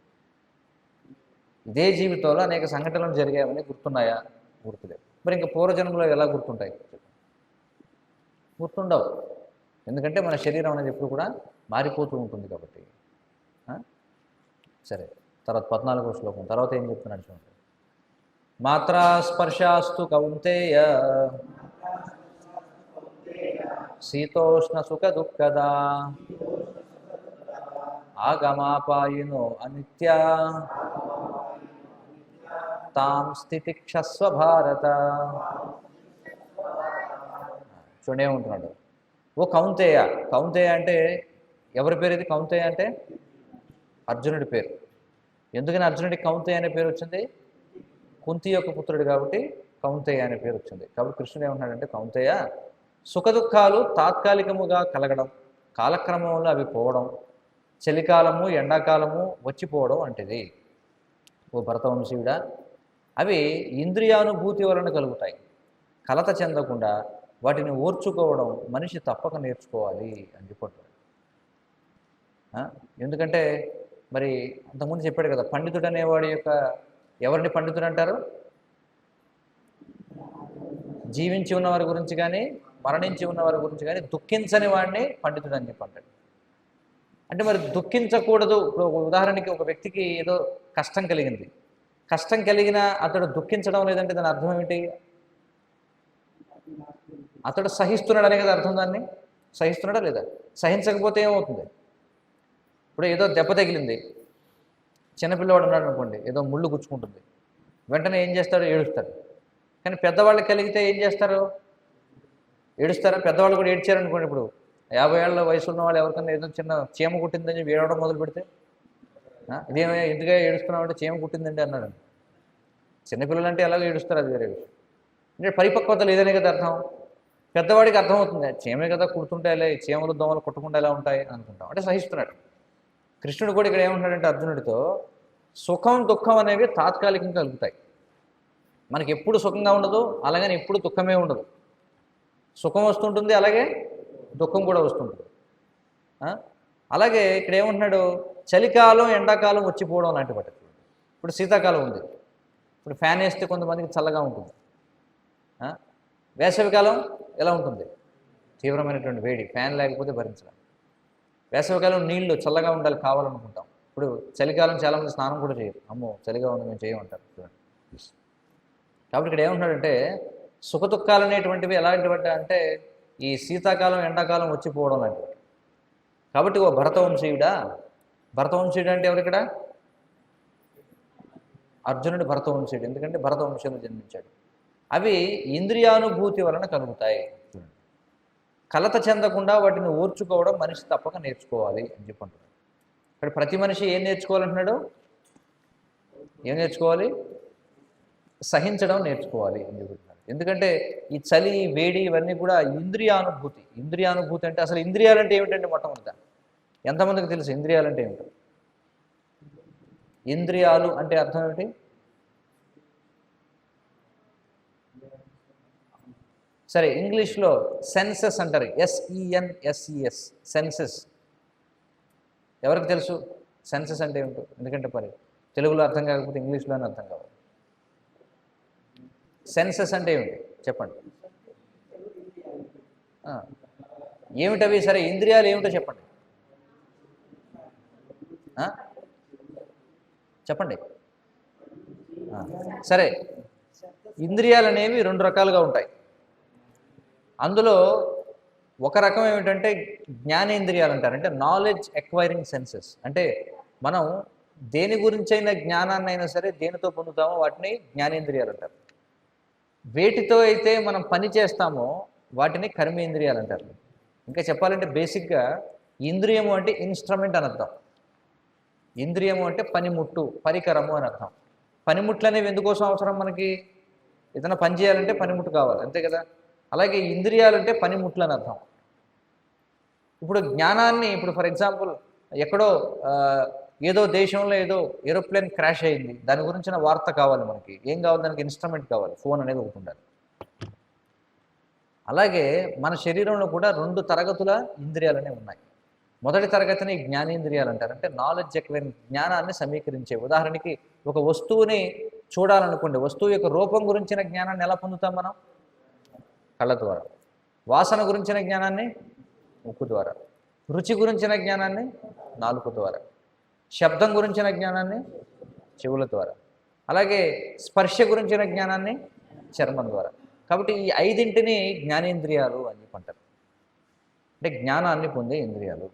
ఇదే జీవితంలో అనేక సంఘటనలు జరిగేవన్నీ గుర్తున్నాయా? గుర్తులేవు. మరి ఇంకా పూర్వజన్మలో ఎలా గుర్తుంటాయి? గుర్తుండవు. ఎందుకంటే మన శరీరం అనేది ఎప్పుడు కూడా మారిపోతూ ఉంటుంది కాబట్టి. సరే, తర్వాత 14వ శ్లోకం తర్వాత ఏం చెప్తున్నాడు చూడండి. మాత్రా స్పర్శాస్తు కౌంతేయ శీతోష్ణ సుఖ దుఃఖదా ఆగమాపాయినో అనిత్య తాం స్థితిక్షస్వ భారత. చూడండి ఏమంటున్నాడు, ఓ కౌంతేయ. కౌంతేయ అంటే ఎవరి పేరు ఇది? కౌంతేయ అంటే అర్జునుడి పేరు. ఎందుకని అర్జునుడికి కౌంతేయ అనే పేరు వచ్చింది? కుంతి యొక్క పుత్రుడు కాబట్టి కౌంతేయ అనే పేరు వచ్చింది. కాబట్టి కృష్ణుడు ఏమంటున్నాడంటే, కౌంతేయ, సుఖదుఖాలు తాత్కాలికముగా కలగడం, కాలక్రమంలో అవి పోవడం, చలికాలము ఎండాకాలము వచ్చిపోవడం వంటిది. ఓ భరతవంశీయుడా, అవి ఇంద్రియానుభూతి వలన కలుగుతాయి. కలత చెందకుండా వాటిని ఓర్చుకోవడం మనిషి తప్పక నేర్చుకోవాలి అని చెప్పాడు. ఎందుకంటే మరి అంతకుముందు చెప్పాడు కదా, పండితుడు అనేవాడి యొక్క, ఎవరిని పండితుడు అంటారు? జీవించి ఉన్నవారి గురించి కానీ మరణించి ఉన్నవారి గురించి కానీ దుఃఖించని వాడిని పండితుడు అని చెప్పి అంటాడు. అంటే మరి దుఃఖించకూడదు. ఇప్పుడు ఉదాహరణకి ఒక వ్యక్తికి ఏదో కష్టం కలిగింది, కష్టం కలిగినా అతడు దుఃఖించడం లేదంటే దాని అర్థం ఏమిటి? అతడు సహిస్తున్నాడు అనే కదా అర్థం. దాన్ని సహిస్తున్నాడా లేదా? సహించకపోతే ఏమవుతుంది? ఇప్పుడు ఏదో దెబ్బ తగిలింది, చిన్నపిల్లవాడు ఉన్నాడు అనుకోండి, ఏదో ముళ్ళు గుచ్చుకుంటుంది, వెంటనే ఏం చేస్తాడు? ఏడుస్తాడు. కానీ పెద్దవాళ్ళకి కలిగితే ఏం చేస్తారు? ఏడుస్తారా? పెద్దవాళ్ళు కూడా ఏడ్చారనుకోండి. ఇప్పుడు 50 ఏళ్ళ వయసు ఉన్న వాళ్ళు ఎవరికన్నా ఏదో చిన్న చీమ కుట్టిందని చెప్పి ఏడవడం మొదలు పెడితే, ఇదేమో ఎందుకే ఏడుస్తున్నావు అంటే చీమ కుట్టిందండి అన్నాడు. చిన్నపిల్లలు అంటే ఎలాగో ఏడుస్తారు, అది వేరే విషయం. అంటే పరిపక్వత లేదనే కదా అర్థం. పెద్దవాడికి అర్థమవుతుంది, చీమే కదా కుడుతుంటే ఇలా చీమలు దోమలు కుట్టకుండా ఎలా ఉంటాయి అనుకుంటాం. అంటే సహిస్తున్నాడు. కృష్ణుడు కూడా ఇక్కడ ఏమంటున్నాడంటే అర్జునుడితో, సుఖం దుఃఖం అనేవి తాత్కాలికంగా కలుగుతాయి. మనకి ఎప్పుడు సుఖంగా ఉండదు, అలాగని ఎప్పుడు దుఃఖమే ఉండదు. సుఖం వస్తుంటుంది, అలాగే దుఃఖం కూడా వస్తుంటుంది. అలాగే ఇక్కడ ఏమంటున్నాడు, చలికాలం ఎండాకాలం వచ్చిపోవడం లాంటి పట్టు. ఇప్పుడు శీతాకాలం ఉంది, ఇప్పుడు ఫ్యాన్ వేస్తే కొంతమందికి చల్లగా ఉంటుంది. వేసవికాలం ఎలా ఉంటుంది? తీవ్రమైనటువంటి వేడి, ఫ్యాన్ లేకపోతే భరించలేం. వేసవికాలం నీళ్లు చల్లగా ఉండాలి, కావాలనుకుంటాం. ఇప్పుడు చలికాలం చాలామంది స్నానం కూడా చేయరు, అమ్మో చలిగా ఉంది మేము చేయమంటారు. కాబట్టి ఇక్కడ ఏమంటున్నాడంటే, సుఖదుఖాలు అనేటువంటివి ఎలాంటివి అంటే ఈ శీతాకాలం ఎండాకాలం వచ్చిపోవడం లాంటివి. కాబట్టి ఓ భరతవంశీయుడా, భరతవంశీయుడు అంటే ఎవరు ఇక్కడ? అర్జునుడు భరతవంశీయుడు, ఎందుకంటే భరతవంశంలో జన్మించాడు. అవి ఇంద్రియానుభూతి వలన కలుగుతాయి. కలత చెందకుండా వాటిని ఓర్చుకోవడం మనిషి తప్పక నేర్చుకోవాలి అని చెప్పంటున్నాడు. ఇక్కడ ప్రతి మనిషి ఏం నేర్చుకోవాలంటున్నాడు? ఏం నేర్చుకోవాలి? సహించడం నేర్చుకోవాలి అని చెబుతున్నాడు. ఎందుకంటే ఈ చలి వేడి ఇవన్నీ కూడా ఇంద్రియానుభూతి. ఇంద్రియానుభూతి అంటే అసలు ఇంద్రియాలు అంటే ఏమిటంటే మొట్టమొదట ఎంతమందికి తెలుసు ఇంద్రియాలు అంటే ఏమిటో? ఇంద్రియాలు అంటే అర్థం ఏమిటి? సరే, ఇంగ్లీష్లో సెన్సెస్ అంటారు, SENSES, సెన్సెస్. ఎవరికి తెలుసు సెన్సెస్ అంటే ఏమిటో? ఎందుకంటే మరి తెలుగులో అర్థం కాకపోతే ఇంగ్లీష్లోనే అర్థం కావాలి. సెన్సెస్ అంటే ఏమిటి చెప్పండి? ఏమిటవి? సరే, ఇంద్రియాలు ఏమిటో చెప్పండి. చెప్పండి. సరే, ఇంద్రియాలు అనేవి 2 రకాలుగా ఉంటాయి. అందులో ఒక రకం ఏమిటంటే జ్ఞానేంద్రియాలు అంటారు. అంటే నాలెడ్జ్ ఎక్వైరింగ్ సెన్సెస్. అంటే మనం దేని గురించైనా జ్ఞానాన్ని అయినా సరే దేనితో పొందుతామో వాటిని జ్ఞానేంద్రియాలు అంటారు. వేటితో అయితే మనం పని చేస్తామో వాటిని కర్మేంద్రియాలు అంటారు. ఇంకా చెప్పాలంటే బేసిక్గా ఇంద్రియము అంటే ఇన్స్ట్రుమెంట్ అని అర్థం. ఇంద్రియము అంటే పనిముట్టు, పరికరము అని అర్థం. పనిముట్లు అనేవి ఎందుకోసం అవసరం? మనకి ఏదైనా పని చేయాలంటే పనిముట్టు కావాలి, అంతే కదా. అలాగే ఇంద్రియాలు అంటే పనిముట్లు అని అర్థం. ఇప్పుడు జ్ఞానాన్ని, ఇప్పుడు ఫర్ ఎగ్జాంపుల్ ఎక్కడో ఏదో దేశంలో ఏదో ఏరోప్లేన్ క్రాష్ అయింది, దాని గురించిన వార్త కావాలి మనకి. ఏం కావాలి? దానికి ఇన్స్ట్రుమెంట్ కావాలి, ఫోన్ అనేది ఒకటి ఉండాలి. అలాగే మన శరీరంలో కూడా 2 తరగతుల ఇంద్రియాలనే ఉన్నాయి. మొదటి తరగతిని జ్ఞానేంద్రియాలు అంటారు. అంటే నాలెడ్జ్ ఎక్వైరింగ్, జ్ఞానాన్ని సమీకరించే. ఉదాహరణకి ఒక వస్తువుని చూడాలనుకోండి, వస్తువు యొక్క రూపం గురించిన జ్ఞానాన్ని ఎలా పొందుతాం మనం? కళ్ళ ద్వారా. వాసన గురించిన జ్ఞానాన్ని ముక్కు ద్వారా. రుచి గురించిన జ్ఞానాన్ని నాలుక ద్వారా. శబ్దం గురించిన జ్ఞానాన్ని చెవుల ద్వారా. అలాగే స్పర్శ గురించిన జ్ఞానాన్ని చర్మం ద్వారా. కాబట్టి ఈ 5 జ్ఞానేంద్రియాలు అని అంటారు. అంటే జ్ఞానాన్ని పొందే ఇంద్రియాలు.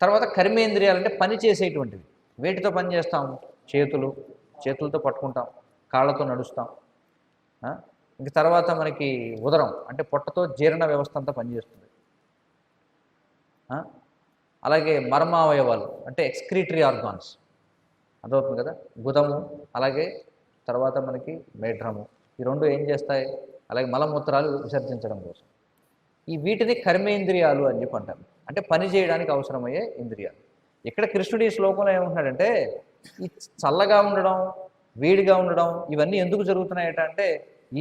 తర్వాత కర్మేంద్రియాలు అంటే పని చేసేటువంటివి. వేటితో పని చేస్తాం? చేతులతో పట్టుకుంటాం, కాళ్ళతో నడుస్తాం, ఇంక తర్వాత మనకి ఉదరం అంటే పొట్టతో జీర్ణ వ్యవస్థ అంతా పనిచేస్తుంది. అలాగే మర్మావయవాలు అంటే ఎక్స్క్రీటరీ ఆర్గాన్స్ అర్థమవుతుంది కదా, గుదము అలాగే తర్వాత మనకి మేఢ్రము, ఈ రెండు ఏం చేస్తాయి, అలాగే మలమూత్రాలు విసర్జించడం కోసం. ఈ వీటిని కర్మేంద్రియాలు అని చెప్పి అంటారు, అంటే పని చేయడానికి అవసరమయ్యే ఇంద్రియాలు. ఇక్కడ కృష్ణుడు ఈ శ్లోకంలో ఏమంటున్నాడంటే ఈ చల్లగా ఉండడం వేడిగా ఉండడం ఇవన్నీ ఎందుకు జరుగుతున్నాయట అంటే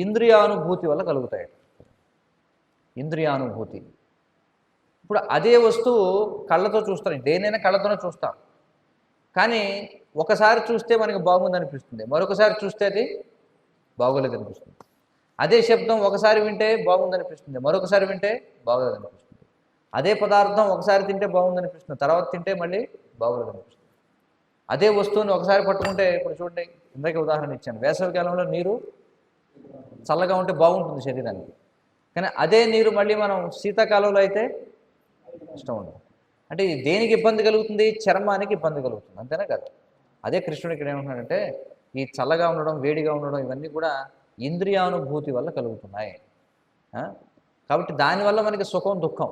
ఇంద్రియానుభూతి వల్ల కలుగుతాయట. ఇంద్రియానుభూతి. ఇప్పుడు అదే వస్తువు కళ్ళతో చూస్తాను, దేనైనా కళ్ళతోనే చూస్తాం, కానీ ఒకసారి చూస్తే మనకి బాగుందనిపిస్తుంది, మరొకసారి చూస్తే అది బాగోలేదనిపిస్తుంది. అదే శబ్దం ఒకసారి వింటే బాగుందనిపిస్తుంది, మరొకసారి వింటే బాగోలేదనిపిస్తుంది. అదే పదార్థం ఒకసారి తింటే బాగుందనిపిస్తుంది, తర్వాత తింటే మళ్ళీ బాగోలేదనిపిస్తుంది. అదే వస్తువుని ఒకసారి పట్టుకుంటే, ఇప్పుడు చూడండి ఇందాక ఉదాహరణ ఇచ్చాను, వేసవికాలంలో నీరు చల్లగా ఉంటే బాగుంటుంది శరీరానికి, కానీ అదే నీరు మళ్ళీ మనం శీతాకాలంలో అయితే ఇష్టం ఉండదు. అంటే దేనికి ఇబ్బంది కలుగుతుంది, చర్మానికి ఇబ్బంది కలుగుతుంది, అంతేనా కాదు. అదే కృష్ణుడు ఇక్కడ ఏమంటున్నాడంటే ఈ చల్లగా ఉండడం వేడిగా ఉండడం ఇవన్నీ కూడా ఇంద్రియానుభూతి వల్ల కలుగుతున్నాయి. కాబట్టి దానివల్ల మనకి సుఖం దుఃఖం.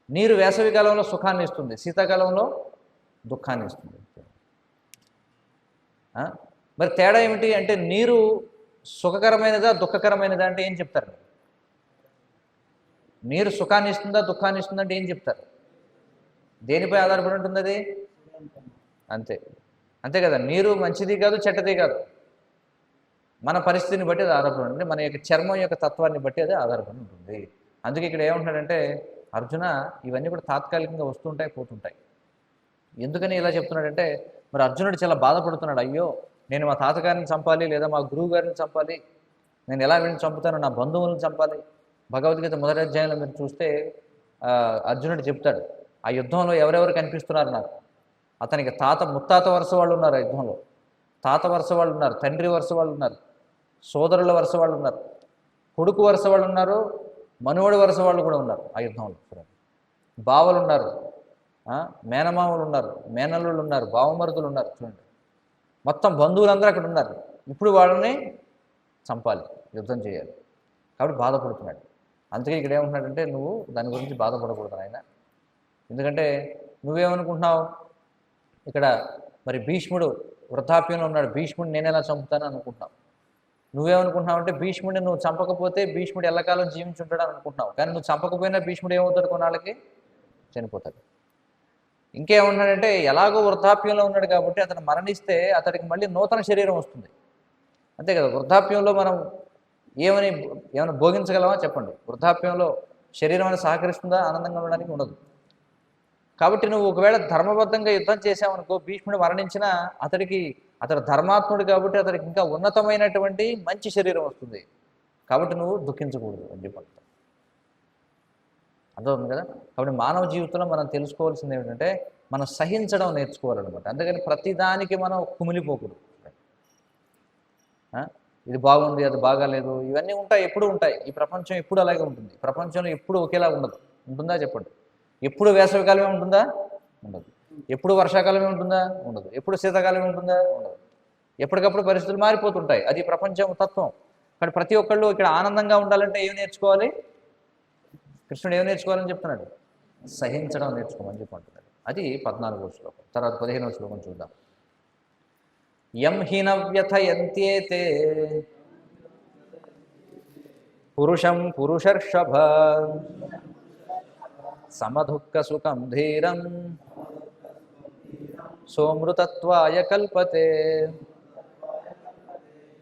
నీరు వేసవికాలంలో సుఖాన్ని ఇస్తుంది, శీతాకాలంలో దుఃఖాన్ని ఇస్తుంది. మరి తేడా ఏమిటి అంటే నీరు సుఖకరమైనదా దుఃఖకరమైనదా అంటే ఏం చెప్తారు? నీరు సుఖాన్ని ఇస్తుందా దుఃఖాన్ని ఇస్తుందా అంటే ఏం చెప్తారు? దేనిపై ఆధారపడి ఉంటుంది అది? అంతే అంతే కదా. నీరు మంచిది కాదు చెడ్డది కాదు, మన పరిస్థితిని బట్టి అది ఆధారపడి ఉంటుంది, మన యొక్క చర్మం యొక్క తత్వాన్ని బట్టి అది ఆధారపడి ఉంటుంది. అందుకే ఇక్కడ ఏమంటున్నాడంటే అర్జున ఇవన్నీ కూడా తాత్కాలికంగా వస్తుంటాయి పోతుంటాయి. ఎందుకని ఇలా చెప్తున్నాడంటే మరి అర్జునుడు చాలా బాధపడుతున్నాడు, అయ్యో నేను మా తాతగారిని చంపాలి లేదా మా గురువు గారిని చంపాలి, నేను ఎలా వీళ్ళని చంపుతాను, నా బంధువులను చంపాలి. భగవద్గీత మొదటి అధ్యాయంలో మీరు చూస్తే అర్జునుడు చెప్తాడు ఆ యుద్ధంలో ఎవరెవరు కనిపిస్తున్నారు నాకు, అతనికి తాత ముత్తాత వరుస వాళ్ళు ఉన్నారు, ఆ యుద్ధంలో తాత వరుస వాళ్ళు ఉన్నారు, తండ్రి వరుస వాళ్ళు ఉన్నారు, సోదరుల వరుస వాళ్ళు ఉన్నారు, కొడుకు వరుస వాళ్ళు ఉన్నారు, మనువడి వరుస వాళ్ళు కూడా ఉన్నారు ఆ యుద్ధంలో. బావలు ఉన్నారు, మేనమామలు ఉన్నారు, మేనల్లుళ్ళు ఉన్నారు, బావమరుదులు ఉన్నారు. చూడండి మొత్తం బంధువులందరూ అక్కడ ఉన్నారు. ఇప్పుడు వాళ్ళని చంపాలి, యుద్ధం చేయాలి, కాబట్టి బాధపడుతున్నాడు. అందుకే ఇక్కడ ఏమంటున్నాడంటే నువ్వు దాని గురించి బాధపడకూడదు ఆయన, ఎందుకంటే నువ్వేమనుకుంటున్నావు ఇక్కడ మరి భీష్ముడు వృద్ధాప్యంలో ఉన్నాడు, భీష్ముడు నేనెలా చంపుతాను అనుకుంటున్నావు. నువ్వేమనుకుంటున్నావు అంటే భీష్ముడిని నువ్వు చంపకపోతే భీష్ముడు ఎల్లకాలం జీవించుంటాడు అనుకుంటున్నావు, కానీ నువ్వు చంపకపోయినా భీష్ముడు ఏమవుతాడు, కొన్నాళ్ళకి చనిపోతాడు. ఇంకేమన్నాడంటే ఎలాగో వృద్ధాప్యంలో ఉన్నాడు కాబట్టి అతను మరణిస్తే అతడికి మళ్ళీ నూతన శరీరం వస్తుంది, అంతే కదా. వృద్ధాప్యంలో మనం ఏమైనా భోగించగలమా చెప్పండి? వృద్ధాప్యంలో శరీరం అనేది సహకరిస్తుందా? ఆనందంగా ఉండడానికి ఉండదు. కాబట్టి నువ్వు ఒకవేళ ధర్మబద్ధంగా యుద్ధం చేసావనుకో, భీష్ముడు మరణించినా అతడు ధర్మాత్ముడు కాబట్టి అతడికి ఇంకా ఉన్నతమైనటువంటి మంచి శరీరం వస్తుంది, కాబట్టి నువ్వు దుఃఖించకూడదు అని చెప్పి అంటారు. అర్థమవుతుంది కదా. కాబట్టి మానవ జీవితంలో మనం తెలుసుకోవాల్సింది ఏమిటంటే మనం సహించడం నేర్చుకోవాలన్నమాట. అందుకని ప్రతిదానికి మనం కుమిలిపోకూడదు. ఇది బాగుంది అది బాగాలేదు ఇవన్నీ ఉంటాయి, ఎప్పుడు ఉంటాయి. ఈ ప్రపంచం ఎప్పుడు అలాగే ఉంటుంది, ప్రపంచంలో ఎప్పుడు ఒకేలా ఉండదు. ఉంటుందా చెప్పండి? ఎప్పుడు వేసవికాలమే ఉంటుందా? ఉండదు. ఎప్పుడు వర్షాకాలమే ఉంటుందా? ఉండదు. ఎప్పుడు శీతాకాలమే ఉంటుందా? ఉండదు. ఎప్పటికప్పుడు పరిస్థితులు మారిపోతుంటాయి, అది ప్రపంచం తత్వం. కానీ ప్రతి ఒక్కళ్ళు ఇక్కడ ఆనందంగా ఉండాలంటే ఏం నేర్చుకోవాలి? కృష్ణుడు ఏం నేర్చుకోవాలని చెప్తున్నాడు? సహించడం నేర్చుకోమని చెప్పి అంటున్నాడు. అది 14వ శ్లోకం. తర్వాత 15వ శ్లోకం చూద్దాం. యం హిన వ్యథయంత్యేతే పురుషం పురుషర్షభ సమదుఃఖ సుఖం ధీరం సోమృతత్వాయ కల్పతే.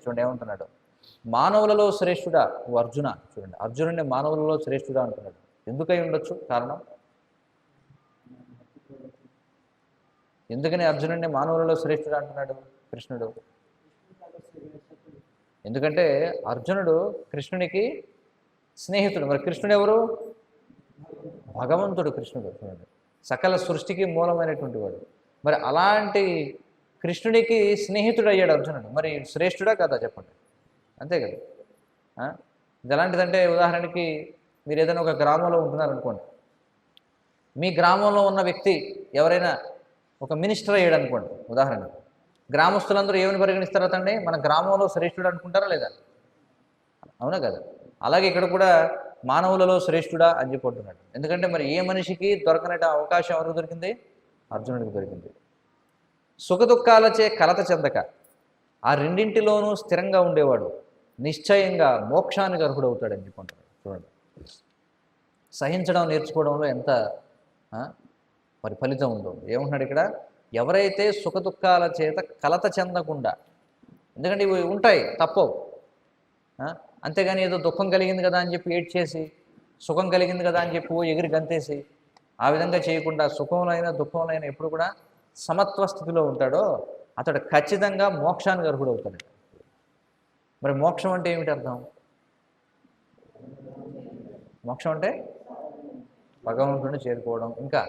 చూడండి ఏమంటున్నాడు, మానవులలో శ్రేష్ఠుడా ఓ అర్జున. చూడండి అర్జునుడిని మానవులలో శ్రేష్ఠుడా అంటున్నాడు. ఎందుకై ఉండొచ్చు కారణం? ఎందుకని అర్జునుడిని మానవులలో శ్రేష్ఠుడా అంటున్నాడు కృష్ణుడు? ఎందుకంటే అర్జునుడు కృష్ణునికి స్నేహితుడు. మరి కృష్ణుడు ఎవరు? భగవంతుడు కృష్ణుడు. చూడండి సకల సృష్టికి మూలమైనటువంటి వాడు. మరి అలాంటి కృష్ణుడికి స్నేహితుడు అయ్యాడు అర్జునుడు. మరి శ్రేష్ఠుడా కదా చెప్పండి? అంతే కదా. ఇది ఎలాంటిదంటే ఉదాహరణకి మీరు ఏదైనా ఒక గ్రామంలో ఉంటున్నారనుకోండి, మీ గ్రామంలో ఉన్న వ్యక్తి ఎవరైనా ఒక మినిస్టర్ అయ్యాడు అనుకోండి ఉదాహరణకి, గ్రామస్తులందరూ ఏమని పరిగణిస్తారు? అతన్ని మన గ్రామంలో శ్రేష్ఠుడు అనుకుంటారా లేదా? అవునా కదా? అలాగే ఇక్కడ కూడా మానవులలో శ్రేష్ఠుడా అని చెప్పి అంటున్నాడు. ఎందుకంటే మరి ఏ మనిషికి దొరకనట అవకాశం ఎవరికి దొరికింది? అర్జునుడికి దొరికింది. సుఖదుఖాలచే కలత చెందక ఆ రెండింటిలోనూ స్థిరంగా ఉండేవాడు నిశ్చయంగా మోక్షానికి అర్హుడవుతాడని చెప్పి అంటున్నాడు. చూడండి, సహించడం నేర్చుకోవడంలో ఎంత మరి ఫలితం ఉందో. ఏమంటున్నాడు ఇక్కడ? ఎవరైతే సుఖదుఖాల చేత కలత చెందకుండా, ఎందుకంటే ఇవి ఉంటాయి, తప్పవు. అంతేగాని ఏదో దుఃఖం కలిగింది కదా అని చెప్పి ఏడ్చేసి, సుఖం కలిగింది కదా అని చెప్పి ఎగిరి గంతేసి ఆ విధంగా చేయకుండా సుఖంలో అయినా దుఃఖంలో అయినా ఎప్పుడు కూడా సమత్వ స్థితిలో ఉంటాడో అతడు ఖచ్చితంగా మోక్షానికి అర్హుడవుతాడు. మరి మోక్షం అంటే ఏమిటి అర్థం? మోక్షం అంటే భగవంతుడిని చేరుకోవడం, ఇంకా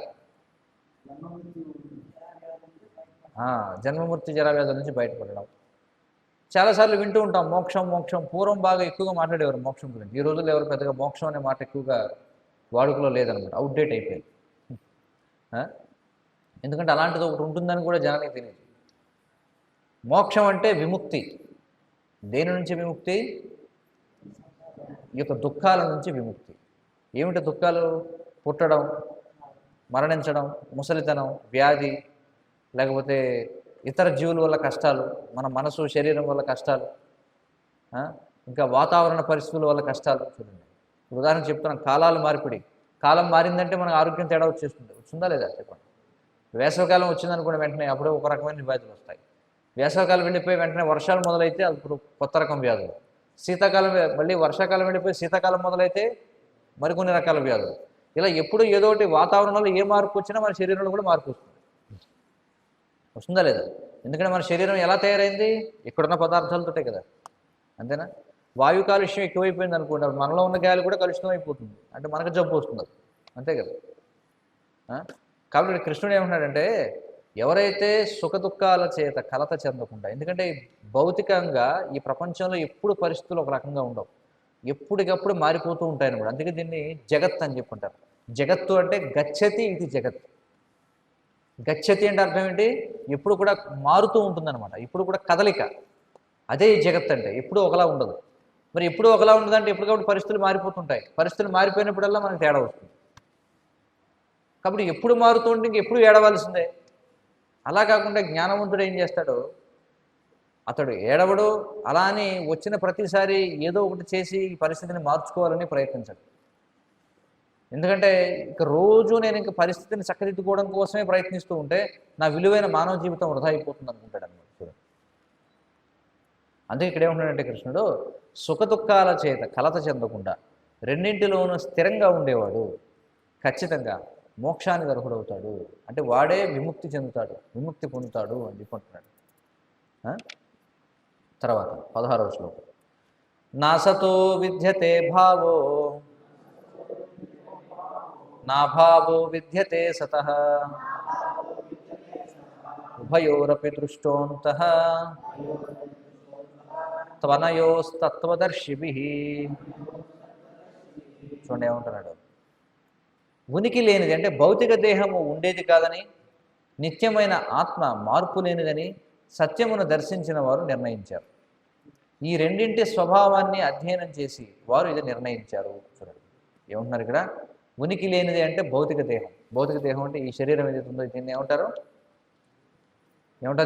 జన్మమూర్తి జరావ్యాధుల నుంచి బయటపడడం. చాలాసార్లు వింటూ ఉంటాం మోక్షం మోక్షం. పూర్వం బాగా ఎక్కువగా మాట్లాడేవారు మోక్షం గురించి. ఈ రోజుల్లో ఎవరు పెద్దగా మోక్షం అనే మాట ఎక్కువగా వాడుకలో లేదనమాట, అవుట్డేట్ అయిపోయింది. ఎందుకంటే అలాంటిది ఒకటి ఉంటుందని కూడా జనానికి తెలియదు. మోక్షం అంటే విముక్తి. దేని నుంచి విముక్తి? ఈ యొక్క దుఃఖాల నుంచి విముక్తి. ఏమిటి దుఃఖాలు? పుట్టడం, మరణించడం, ముసలితనం, వ్యాధి, లేకపోతే ఇతర జీవుల వల్ల కష్టాలు, మన మనసు శరీరం వల్ల కష్టాలు, ఇంకా వాతావరణ పరిస్థితుల వల్ల కష్టాలు. చూడండి, ఉదాహరణ చెప్తున్నాం, కాలాలు మార్పిడి. కాలం మారిందంటే మనకు ఆరోగ్యం తేడా వచ్చేస్తుంది. వచ్చిందా లేదా చెప్పండి. వేసవకాలం వచ్చిందనుకున్న వెంటనే అప్పుడే ఒక రకమైన వ్యాధులు వస్తాయి. వేసవకాలం వెళ్ళిపోయి వెంటనే వర్షాలు మొదలైతే అప్పుడు కొత్త రకం వ్యాధులు. శీతాకాలం మళ్ళీ వర్షాకాలం వెళ్ళిపోయి శీతాకాలం మొదలైతే మరికొన్ని రకాల వ్యాధులు. ఇలా ఎప్పుడు ఏదో ఒకటి వాతావరణంలో ఏ మార్పు వచ్చినా మన శరీరంలో కూడా మార్పు వస్తుంది. వస్తుందా లేదా? ఎందుకంటే మన శరీరం ఎలా తయారైంది? ఇక్కడున్న పదార్థాలతోటే కదా, అంతేనా? వాయు కాలుష్యం ఎక్కువైపోయింది అనుకోండి, మనలో ఉన్న గాలి కూడా కలుషితం అయిపోతుంది, అంటే మనకు జబ్బు వస్తుంది, అంతే కదా. కాబట్టి కృష్ణుడు ఏమంటున్నాడంటే, ఎవరైతే సుఖదుఖాల చేత కలత చెందకుండా, ఎందుకంటే భౌతికంగా ఈ ప్రపంచంలో ఎప్పుడు పరిస్థితులు ఒక రకంగా ఉండవు, ఎప్పటికప్పుడు మారిపోతూ ఉంటాయని కూడా. అందుకే దీన్ని జగత్ అని చెప్పుకుంటారు. జగత్తు అంటే గచ్చతి ఇది జగత్. గచ్చతి అంటే అర్థం ఏంటి? ఎప్పుడు కూడా మారుతూ ఉంటుందన్నమాట, ఇప్పుడు కూడా కదలిక. అదే జగత్ అంటే. ఎప్పుడు ఒకలా ఉండదు. మరి ఎప్పుడు ఒకలా ఉండదంటే ఎప్పటికప్పుడు పరిస్థితులు మారిపోతుంటాయి. పరిస్థితులు మారిపోయినప్పుడల్లా మనకు తేడా వస్తుంది. కాబట్టి ఎప్పుడు మారుతూ ఉంటే ఇంకెప్పుడు ఏడవలసిందే. అలా కాకుండా జ్ఞానవంతుడు ఏం చేస్తాడు? అతడు ఏడవడు, అలా అని వచ్చిన ప్రతిసారి ఏదో ఒకటి చేసి ఈ పరిస్థితిని మార్చుకోవాలని ప్రయత్నించాడు. ఎందుకంటే ఇక రోజు నేను ఇంక పరిస్థితిని చక్కదిద్దుకోవడం కోసమే ప్రయత్నిస్తూ ఉంటే నా విలువైన మానవ జీవితం వృధా అయిపోతుంది అనుకుంటాడు అన్నమాట. చూడండి, అందుకే ఇక్కడ ఏమంటున్నాడంటే కృష్ణుడు, సుఖదుఖాల చేత కలత చెందకుండా రెండింటిలోనూ స్థిరంగా ఉండేవాడు ఖచ్చితంగా మోక్షానికి అర్హుడవుతాడు. అంటే వాడే విముక్తి చెందుతాడు, విముక్తి పొందుతాడు అని చెప్పుకుంటున్నాడు. తర్వాత 16వ శ్లోకం. నాసతో విద్యతే భావో నా భావో విద్యతే సతః ఉభయోరపి దృష్టోంతః త్వనయోస్తత్వదర్శిభిః. చూడండి ఏమంటున్నాడు? ఉనికి లేనిది అంటే భౌతిక దేహము ఉండేది కాదని, నిత్యమైన ఆత్మ మార్పు లేనిదని సత్యమును దర్శించిన వారు నిర్ణయించారు. ఈ రెండింటి స్వభావాన్ని అధ్యయనం చేసి వారు ఇది నిర్ణయించారు. చూడండి ఏమంటున్నారు ఇక్కడ? ఉనికి లేనిది అంటే భౌతిక దేహం. భౌతిక దేహం అంటే ఈ శరీరం ఏదైతే ఉందో దీన్ని ఏమంటారు?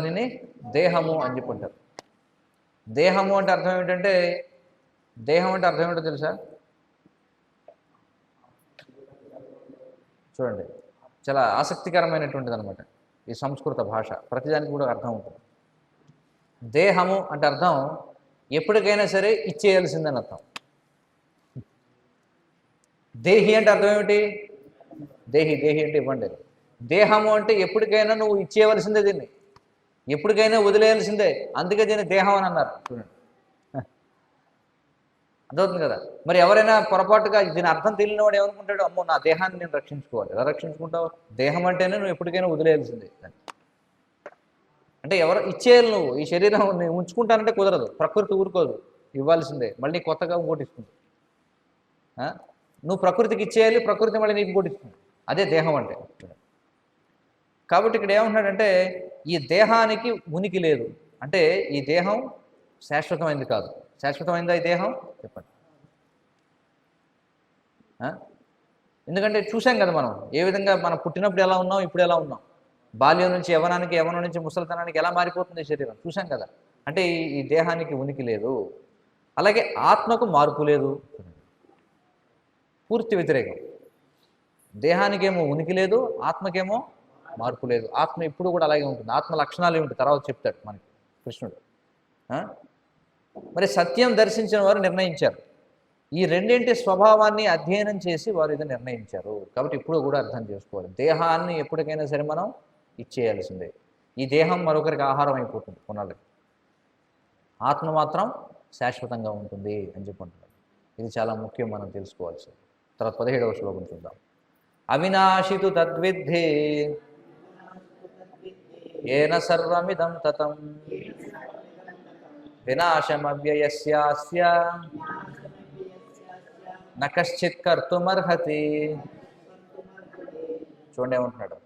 దీన్ని దేహము అని చెప్పుంటారు. దేహము అంటే అర్థం ఏమిటంటే, దేహం అంటే అర్థం ఏమిటో తెలుసా? చూడండి, చాలా ఆసక్తికరమైనటువంటిది అనమాట ఈ సంస్కృత భాష. ప్రతిదానికి కూడా అర్థం ఉంటుంది. దేహము అంటే అర్థం ఎప్పటికైనా సరే ఇచ్చేయాల్సిందని అర్థం. దేహి అంటే అర్థం ఏమిటి? దేహి అంటే ఇవ్వండి. దేహము అంటే ఎప్పటికైనా నువ్వు ఇచ్చేయవలసిందే, దీన్ని ఎప్పటికైనా వదిలేయాల్సిందే. అందుకే దీన్ని దేహం అని అన్నారు. చూడండి, అర్థమవుతుంది కదా. మరి ఎవరైనా పొరపాటుగా దీని అర్థం తెలియని వాడు ఏమనుకుంటాడు? అమ్మో, నా దేహాన్ని నేను రక్షించుకోవాలి. ఎలా రక్షించుకుంటావు? దేహం అంటేనే నువ్వు ఎప్పటికైనా వదిలేయాల్సిందే. అంటే ఎవరు ఇచ్చేయాలి? నువ్వు ఈ శరీరం నేను ఉంచుకుంటానంటే కుదరదు. ప్రకృతి ఊరుకోదు, ఇవ్వాల్సిందే. మళ్ళీ కొత్తగా ఇంకోటి ఇస్తుంది. నువ్వు ప్రకృతికి ఇచ్చేయాలి, ప్రకృతి మళ్ళీ నీకు ఇంకోటి ఇస్తుంది. అదే దేహం అంటే. కాబట్టి ఇక్కడ ఏమంటున్నాడంటే, ఈ దేహానికి ఉనికి లేదు అంటే ఈ దేహం శాశ్వతమైంది కాదు. శాశ్వతమైందా ఈ దేహం? చెప్పండి. ఆ? ఎందుకంటే చూసాం కదా మనం ఏ విధంగా మనం పుట్టినప్పుడు ఎలా ఉన్నాం, ఇప్పుడు ఎలా ఉన్నాం. బాల్యం నుంచి యవ్వనానికి, యవ్వనం నుంచి ముసలితనానికి ఎలా మారిపోతుంది శరీరం చూసాం కదా. అంటే ఈ దేహానికి ఉనికి లేదు. అలాగే ఆత్మకు మార్పు లేదు. పూర్తి వ్యతిరేకం. దేహానికేమో ఉనికి లేదు, ఆత్మకేమో మార్పు లేదు. ఆత్మ ఇప్పుడు కూడా అలాగే ఉంటుంది. ఆత్మ లక్షణాలు ఏమిటి తర్వాత చెప్తాడు మనకి కృష్ణుడు. ఆ? మరి సత్యం దర్శించిన వారు నిర్ణయించారు. ఈ రెండింటి స్వభావాన్ని అధ్యయనం చేసి వారు ఇది నిర్ణయించారు. కాబట్టి ఇప్పుడు కూడా అర్థం చేసుకోవాలి. దేహాన్ని ఎప్పటికైనా సరే మనం ఇచ్చేయాల్సిందే. ఈ దేహం మరొకరికి ఆహారం అయిపోతుంది కొన్నాళ్ళకి. ఆత్మ మాత్రం శాశ్వతంగా ఉంటుంది అని చెప్పుకుంటున్నాడు. ఇది చాలా ముఖ్యం మనం తెలుసుకోవాల్సింది. తర్వాత 17వ శ్లోకం చూద్దాం. అవినాశితు తద్విద్ధి ఏన సర్వమిదం తతం వినాశమవ్యయస్యాస్య న కశ్చిత్ కర్తుమర్హతి. చూడండి ఏమంటున్నాడు.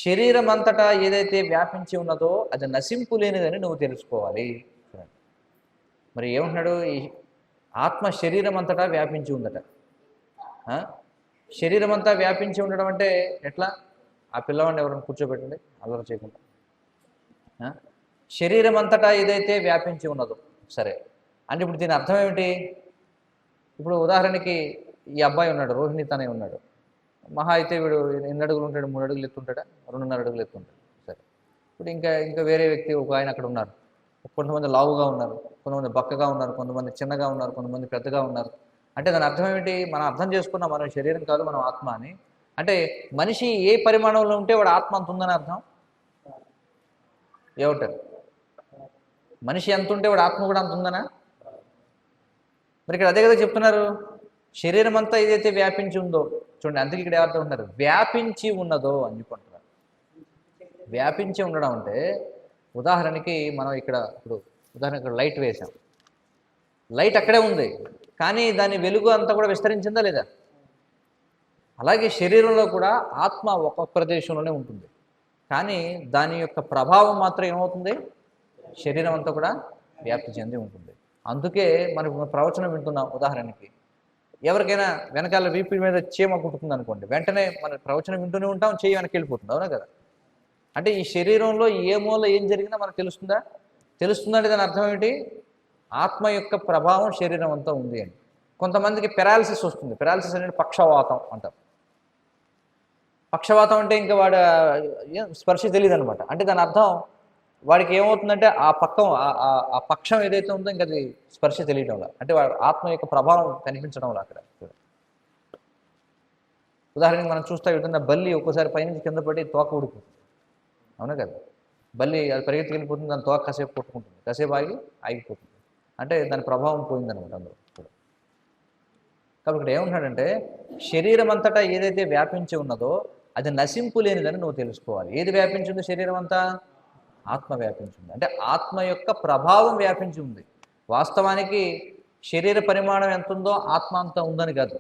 శరీరం అంతటా ఏదైతే వ్యాపించి ఉన్నదో అది నశింపు లేనిదని నువ్వు తెలుసుకోవాలి. మరి ఏమంటున్నాడు? ఈ ఆత్మ శరీరం అంతటా వ్యాపించి ఉందట. శరీరం అంతా వ్యాపించి ఉండడం అంటే ఎట్లా? ఆ పిల్లవాడిని ఎవరైనా కూర్చోబెట్టండి అల్లరి చేయకుండా. శరీరం అంతటా ఏదైతే వ్యాపించి ఉన్నదో సరే అంటే ఇప్పుడు దీని అర్థం ఏమిటి? ఇప్పుడు ఉదాహరణకి ఈ అబ్బాయి ఉన్నాడు, రోహిణి తనే ఉన్నాడు. మహా అయితే వీడు 8 అడుగులు ఉంటాడు, 3 అడుగులు ఎత్తుంటాడా, 2.5 అడుగులు ఎత్తుంటాడు. సరే ఇప్పుడు ఇంకా వేరే వ్యక్తి ఒక ఆయన అక్కడ ఉన్నారు. కొంతమంది లావుగా ఉన్నారు, కొంతమంది బక్కగా ఉన్నారు, కొంతమంది చిన్నగా ఉన్నారు, కొంతమంది పెద్దగా ఉన్నారు. అంటే దాని అర్థం ఏమిటి? మనం అర్థం చేసుకున్నాం మనం శరీరం కాదు మనం ఆత్మ అని. అంటే మనిషి ఏ పరిమాణంలో ఉంటే వాడు ఆత్మ అంత ఉందని అర్థం ఏమిటారు? మనిషి ఎంత ఉంటే వాడు ఆత్మ కూడా అంత ఉందనా? మరి ఇక్కడ అదే కదా చెప్తున్నారు. శరీరం అంతా ఏదైతే వ్యాపించి ఉందో చూడండి. అందుకే ఇక్కడ ఏమర్థం ఉంటున్నారు? వ్యాపించి ఉన్నదో అని చెప్పుకుంటున్నారు. వ్యాపించి ఉండడం అంటే ఉదాహరణకి మనం ఇక్కడ ఇప్పుడు ఉదాహరణకి లైట్ వేసాం. లైట్ అక్కడే ఉంది కానీ దాని వెలుగు అంతా కూడా విస్తరించిందా లేదా? అలాగే శరీరంలో కూడా ఆత్మ ఒక ప్రదేశంలోనే ఉంటుంది కానీ దాని యొక్క ప్రభావం మాత్రం ఏమవుతుంది? శరీరం అంతా కూడా వ్యాప్తి చెంది ఉంటుంది. అందుకే మనకు ప్రవచనం వింటున్నాం. ఉదాహరణకి ఎవరికైనా వెనకాల వీపి మీద చీమ కుట్టుతుంది అనుకోండి, వెంటనే మన ప్రవచనం వింటూనే ఉంటాం, చేయి వెనక్కి వెళ్ళిపోతుంది. అవునా కదా? అంటే ఈ శరీరంలో ఏ మూల ఏం జరిగినా మనకు తెలుస్తుందా? తెలుస్తుందంటే దాని అర్థం ఏమిటి? ఆత్మ యొక్క ప్రభావం శరీరం అంతా ఉంది అని. కొంతమందికి పెరాలసిస్ వస్తుంది. పెరాలసిస్ అనేది పక్షవాతం అంటారు. పక్షవాతం అంటే ఇంకా వాడు స్పర్శ తెలియదు అనమాట. అంటే దాని అర్థం వాడికి ఏమవుతుందంటే ఆ పక్షం ఏదైతే ఉందో ఇంకా అది స్పర్శ తెలియడంలా, అంటే వాడు ఆత్మ యొక్క ప్రభావం కనిపించడంలా అక్కడ. ఉదాహరణకి మనం చూస్తే ఏదైనా బల్లి ఒక్కోసారి పైనుంచి కింద పడి తోక ఊడిపోతుంది. అవునా కదా? బల్లి అది పరిగెత్తి వెళ్ళిపోతుంది, దాని తోక కాసేపు కొట్టుకుంటుంది, కాసేపు ఆగిపోతుంది. అంటే దాని ప్రభావం పోయిందనమాట అందులో. కాబట్టి ఇక్కడ ఏమంటున్నాడంటే శరీరం అంతటా ఏదైతే వ్యాపించి ఉన్నదో అది నశింపు లేనిదని నువ్వు తెలుసుకోవాలి. ఏది వ్యాపించింది? శరీరం అంతా ఆత్మ వ్యాపించింది. అంటే ఆత్మ యొక్క ప్రభావం వ్యాపించి ఉంది. వాస్తవానికి శరీర పరిమాణం ఎంత ఉందో ఆత్మ అంతా ఉందని కాదు.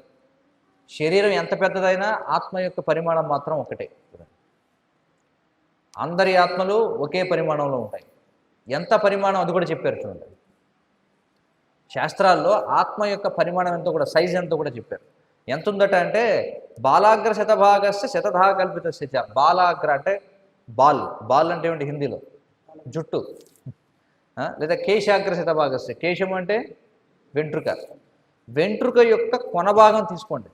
శరీరం ఎంత పెద్దదైనా ఆత్మ యొక్క పరిమాణం మాత్రం ఒకటే. అందరి ఆత్మలు ఒకే పరిమాణంలో ఉంటాయి. ఎంత పరిమాణం అది కూడా చెప్పారు చూడండి. శాస్త్రాల్లో ఆత్మ యొక్క పరిమాణం ఎంతో కూడా, సైజ్ ఎంతో కూడా చెప్పారు. ఎంత ఉందట అంటే బాలాగ్ర శతభాగస్య శతధా కల్పితస్య చ. బాలాగ్ర అంటే బాల్ అంటే ఏమిటి హిందీలో? జుట్టు. లేదా కేశాగ్ర శతభాగస్య, కేశం అంటే వెంట్రుక. వెంట్రుక యొక్క కొన భాగం తీసుకోండి.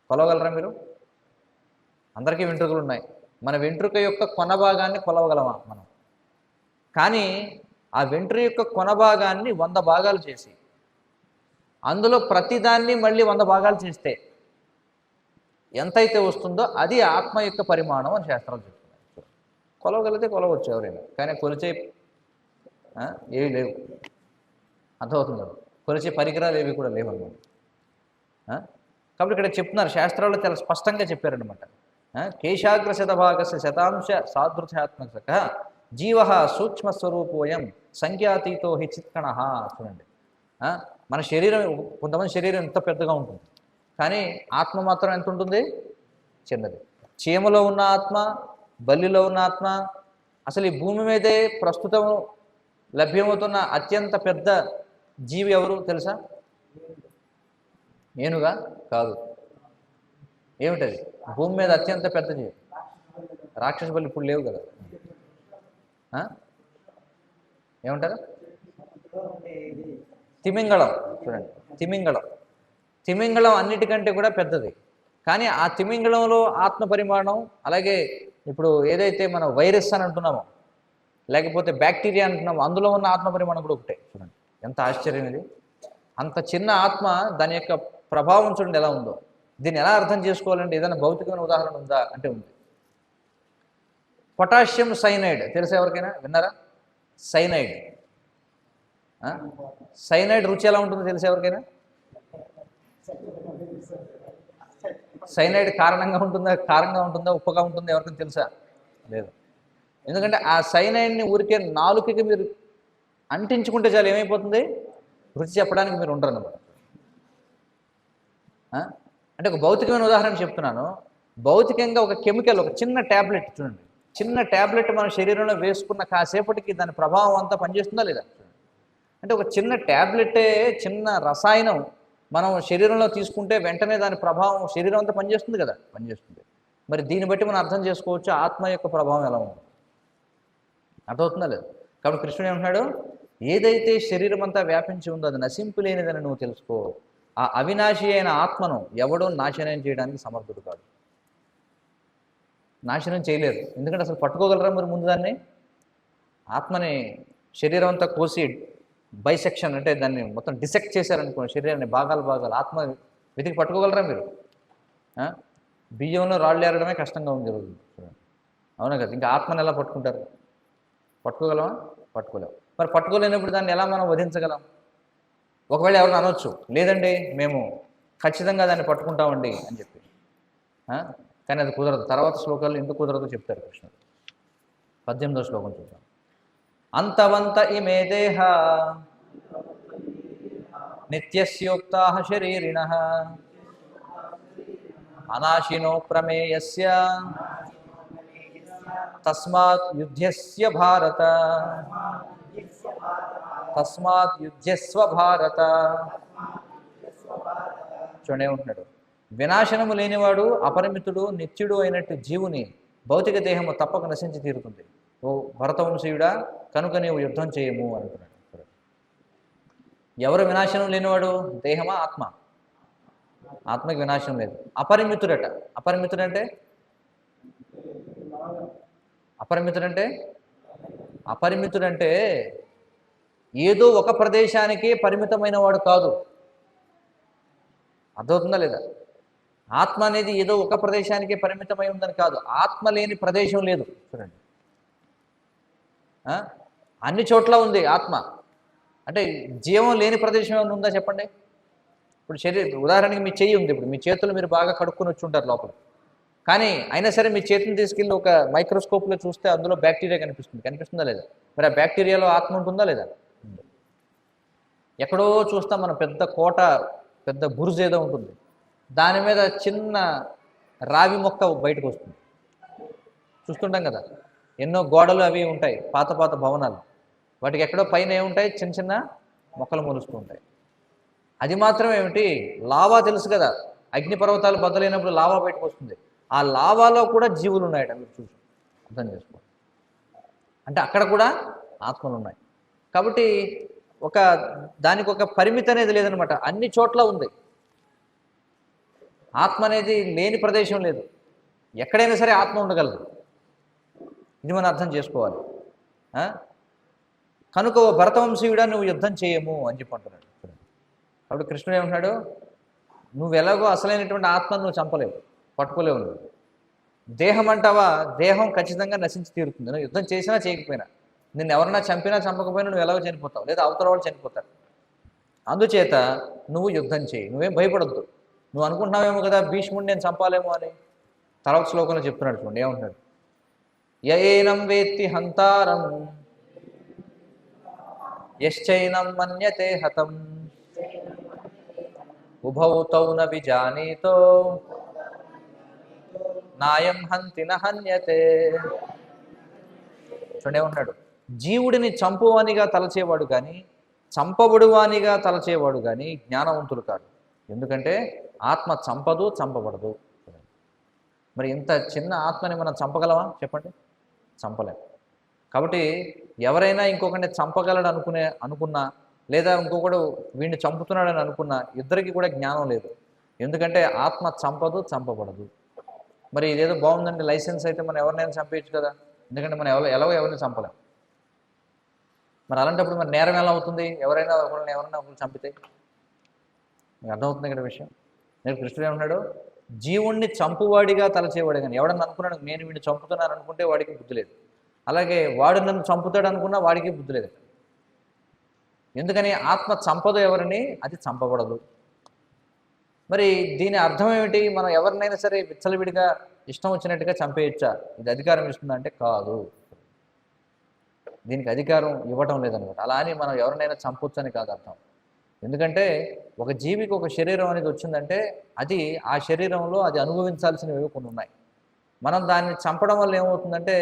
కొలవగలరా మీరు? అందరికీ వెంట్రుకలు ఉన్నాయి. మన వెంట్రుక యొక్క కొన భాగాన్ని కొలవగలమా మనం? కానీ ఆ వెంట్రుక యొక్క కొన భాగాన్ని 100 భాగాలు చేసి అందులో ప్రతిదాన్ని మళ్ళీ 100 భాగాలు చేస్తే ఎంతైతే వస్తుందో అది ఆత్మ యొక్క పరిమాణం అని శాస్త్రాలు చెప్తున్నాయి. కొలవగలిగితే కొలవచ్చు ఎవరైనా, కానీ కొలిచే ఏవి లేవు. అర్థమవుతుంది కదా? కొలిచే పరికరాలు ఏవి కూడా లేవు అన్నమాట. కాబట్టి ఇక్కడ చెప్తున్నారు, శాస్త్రాల్లో చాలా స్పష్టంగా చెప్పారనమాట. కేశాగ్ర శతభాగస్య శతాంశ సాదృశ్యాత్మక జీవ సూక్ష్మస్వరూపోయం సంఖ్యాతీతో హి చిత్కణ. చూడండి, మన శరీరం, కొంతమంది శరీరం ఎంత పెద్దగా ఉంటుంది కానీ ఆత్మ మాత్రం ఎంత ఉంటుంది? చిన్నది. చీమలో ఉన్న ఆత్మ, బల్లిలో ఉన్న ఆత్మ, అసలు ఈ భూమి మీదే ప్రస్తుతం లభ్యమవుతున్న అత్యంత పెద్ద జీవి ఎవరు తెలుసా? ఏనుగా కాదు. ఏమిటది? భూమి మీద అత్యంత పెద్ద జీవి. రాక్షస బలి ఇప్పుడు లేవు కదా. ఏమంటారు? తిమింగళం. చూడండి, తిమింగళం అన్నిటికంటే కూడా పెద్దది. కానీ ఆ తిమింగళంలో ఆత్మ పరిమాణం, అలాగే ఇప్పుడు ఏదైతే మనం వైరస్ అని అంటున్నామో, లేకపోతే బ్యాక్టీరియా అంటున్నామో, అందులో ఉన్న ఆత్మ పరిమాణం కూడా ఒకటే. చూడండి ఎంత ఆశ్చర్యం ఇది. అంత చిన్న ఆత్మ, దాని యొక్క ప్రభావం చూడండి ఎలా ఉందో. దీన్ని ఎలా అర్థం చేసుకోవాలంటే ఏదైనా భౌతికమైన ఉదాహరణ ఉందా అంటే ఉంది. పొటాషియం సైనైడ్ తెలుసా ఎవరికైనా? విన్నారా? సైనైడ్ రుచి ఎలా ఉంటుందో తెలుసా ఎవరికైనా? సైనైడ్ కారంగా ఉంటుందా ఉప్పుగా ఉంటుందా ఎవరికైనా తెలుసా? లేదు. ఎందుకంటే ఆ సైనైడ్ని ఊరికే నాలుకకి మీరు అంటించుకుంటే చాలు ఏమైపోతుంది? రుచి చెప్పడానికి మీరు ఉండరు అన్నమాట. అంటే ఒక భౌతికమైన ఉదాహరణ చెప్తున్నాను. భౌతికంగా ఒక కెమికల్, ఒక చిన్న ట్యాబ్లెట్ చూడండి, చిన్న ట్యాబ్లెట్ మన శరీరంలో వేసుకున్న కాసేపటికి దాని ప్రభావం అంతా పనిచేస్తుందా లేదా? అంటే ఒక చిన్న ట్యాబ్లెటే, చిన్న రసాయనం మనం శరీరంలో తీసుకుంటే వెంటనే దాని ప్రభావం శరీరం అంతా పనిచేస్తుంది కదా, పనిచేస్తుంది. మరి దీన్ని బట్టి మనం అర్థం చేసుకోవచ్చు ఆత్మ యొక్క ప్రభావం ఎలా ఉంది. అర్థమవుతుందా లేదు? కాబట్టి కృష్ణుడు ఏమంటున్నాడు? ఏదైతే శరీరం అంతా వ్యాపించి ఉందో అది నశింపులేనిదని నువ్వు తెలుసుకో. ఆ అవినాశి అయిన ఆత్మను ఎవడో నాశనం చేయడానికి సమర్థుడు కాదు. నాశనం చేయలేరు. ఎందుకంటే అసలు పట్టుకోగలరా మరి ముందు దాన్ని? ఆత్మని శరీరం అంతా కోసి బైసెక్షన్ అంటే దాన్ని మొత్తం డిసెక్ట్ చేశారనుకోండి, శరీరాన్ని భాగాలు ఆత్మ వెతికి పట్టుకోగలరా మీరు? బియ్యంలో రాళ్ళు ఏరడమే కష్టంగా ఉంది రోజు. అవునా కదా? ఇంకా ఆత్మని ఎలా పట్టుకుంటారు? పట్టుకోగలమా? పట్టుకోలేము. మరి పట్టుకోలేనప్పుడు దాన్ని ఎలా మనం వధించగలం? ఒకవేళ ఎవరిని అనొచ్చు, లేదండి మేము ఖచ్చితంగా దాన్ని పట్టుకుంటామండి అని చెప్పి. కానీ అది కుదరదు. తర్వాత శ్లోకాలు ఎందుకు కుదరదో చెప్తారు కృష్ణుడు. 18వ శ్లోకం చూద్దాం. అంతవంత ఇమే దేహ నిత్యస్యోక్తా శరీరిణః అనాశినో ప్రమేయస్య తస్మాత్ యుధ్యస్య భారత తస్మాత్ యుధ్యస్వ భారత. చూడే ఉంటున్నాడు. వినాశనము లేనివాడు, అపరిమితుడు, నిత్యుడు అయినట్టు జీవుని భౌతిక దేహము తప్పక నశించి తీరుతుంది. ఓ భరతవంశీయుడా, కనుక నీవు యుద్ధం చేయము అంటున్నాడు. ఎవరు వినాశనం లేనివాడు? దేహమా ఆత్మ? ఆత్మకి వినాశనం లేదు. అపరిమితుడట. అపరిమితుడంటే అపరిమితుడంటే ఏదో ఒక ప్రదేశానికి పరిమితమైన వాడు కాదు. అర్థమవుతుందా లేదా? ఆత్మ అనేది ఏదో ఒక ప్రదేశానికి పరిమితమై ఉందని కాదు. ఆత్మ లేని ప్రదేశం లేదు. చూడండి, అన్ని చోట్ల ఉంది ఆత్మ. అంటే జీవం లేని ప్రదేశం ఏమైనా ఉందా చెప్పండి? ఇప్పుడు ఉదాహరణకి మీ చెయ్యి ఉంది. ఇప్పుడు మీ చేతులు మీరు బాగా కడుక్కొని వచ్చి ఉంటారు లోపల. కానీ అయినా సరే మీ చేతిని తీసుకెళ్ళి ఒక మైక్రోస్కోప్లో చూస్తే అందులో బ్యాక్టీరియా కనిపిస్తుందా లేదా? మరి ఆ బ్యాక్టీరియాలో ఆత్మ ఉంటుందా లేదా? ఎక్కడో చూస్తాం మనం, పెద్ద కోట, పెద్ద బురుజు ఏదో ఉంటుంది, దాని మీద చిన్న రావి మొక్క బయటకు వస్తుంది. చూస్తుంటాం కదా, ఎన్నో గోడలు అవి ఉంటాయి, పాత భవనాలు. వాటికి ఎక్కడో పైన ఏముంటాయి? చిన్న చిన్న మొక్కలు మొలుస్తూ ఉంటాయి. అది మాత్రం ఏమిటి? లావా తెలుసు కదా, అగ్నిపర్వతాలు బద్దలైనప్పుడు లావా బయటకు వస్తుంది. ఆ లావాలో కూడా జీవులు ఉన్నాయట. మీరు చూసి అర్థం చేసుకోండి. అంటే అక్కడ కూడా ఆత్మలు ఉన్నాయి. కాబట్టి దానికి ఒక పరిమితి అనేది లేదనమాట. అన్ని చోట్ల ఉంది. ఆత్మ అనేది లేని ప్రదేశం లేదు. ఎక్కడైనా సరే ఆత్మ ఉండగలదు. ఇది మనం అర్థం చేసుకోవాలి. కనుక ఓ భరతవంశీయుడా, నువ్వు యుద్ధం చేయము అని చెప్పి అంటున్నాడు. కాబట్టి కృష్ణుడు ఏమంటున్నాడు? నువ్వు ఎలాగో అసలైనటువంటి ఆత్మను నువ్వు చంపలేవు, పట్టుకోలేవు. నువ్వు దేహం అంటావా? దేహం ఖచ్చితంగా నశించి తీరుతుంది. నువ్వు యుద్ధం చేసినా చేయకపోయినా, నిన్ను ఎవరన్నా చంపినా చంపకపోయినా నువ్వు ఎలాగో చనిపోతావు, లేదా అవతల వాళ్ళు చనిపోతారు. అందుచేత నువ్వు యుద్ధం చేయి, నువ్వేం భయపడద్దు. నువ్వు అనుకుంటున్నావేమో కదా భీష్ముడిని నేను చంపాలేమో అని. తర్వాత శ్లోకంలో చెప్తున్నాడు చూడండి, ఏమంటున్నాడు? యయేనం వేత్తి హంతారం యశ్చైనం మన్యతే హతం ఉభౌ తౌ న విజానీతో నాయం హంతి న హన్యతే. చూడే ఉన్నాడు. జీవుడిని చంపువానిగా తలచేవాడు కానీ, చంపబడువానిగా తలచేవాడు కానీ జ్ఞానవంతుడు కాదు. ఎందుకంటే ఆత్మ చంపదు, చంపబడదు. మరి ఇంత చిన్న ఆత్మని మనం చంపగలమా చెప్పండి? చంపలేం. కాబట్టి ఎవరైనా ఇంకొకరిని చంపగలడు అనుకున్నా, లేదా ఇంకొకడు వీడిని చంపుతున్నాడని అనుకున్నా, ఇద్దరికి కూడా జ్ఞానం లేదు. ఎందుకంటే ఆత్మ చంపదు, చంపబడదు. మరి ఇదేదో బాగుందంటే లైసెన్స్ అయితే మనం ఎవరినైనా చంపేయచ్చు కదా, ఎందుకంటే మనం ఎవరిని చంపలేం. మరి అలాంటప్పుడు మరి నేరం ఎలా అవుతుంది? ఎవరైనా ఒకరిని చంపితే? మీకు అర్థమవుతుంది ఇక్కడ విషయం. నేను కృష్ణుడు ఏమన్నాడు? జీవుణ్ణి చంపువాడిగా తలచేవాడు, కానీ ఎవడన్నా అనుకున్నాడు నేను వీడిని చంపుతున్నాను అనుకుంటే వాడికి బుద్ధి లేదు. అలాగే వాడు నన్ను చంపుతాడు అనుకున్నా వాడికి బుద్ధి లేదు. ఎందుకని? ఆత్మ చంపదు ఎవరిని, అది చంపబడదు. మరి దీని అర్థం ఏమిటి? మనం ఎవరినైనా సరే విచ్చలవిడిగా ఇష్టం వచ్చినట్టుగా చంపేయచ్చా? ఇది అధికారం ఇస్తుందంటే కాదు. దీనికి అధికారం ఇవ్వటం లేదనమాట. అలా అని మనం ఎవరినైనా చంపొచ్చు అని కాదు అర్థం. ఎందుకంటే ఒక జీవికి ఒక శరీరం అనేది వచ్చిందంటే అది ఆ శరీరంలో అది అనుభవించాల్సినవి కొన్ని ఉన్నాయి. మనం దాన్ని చంపడం వల్ల ఏమవుతుందంటే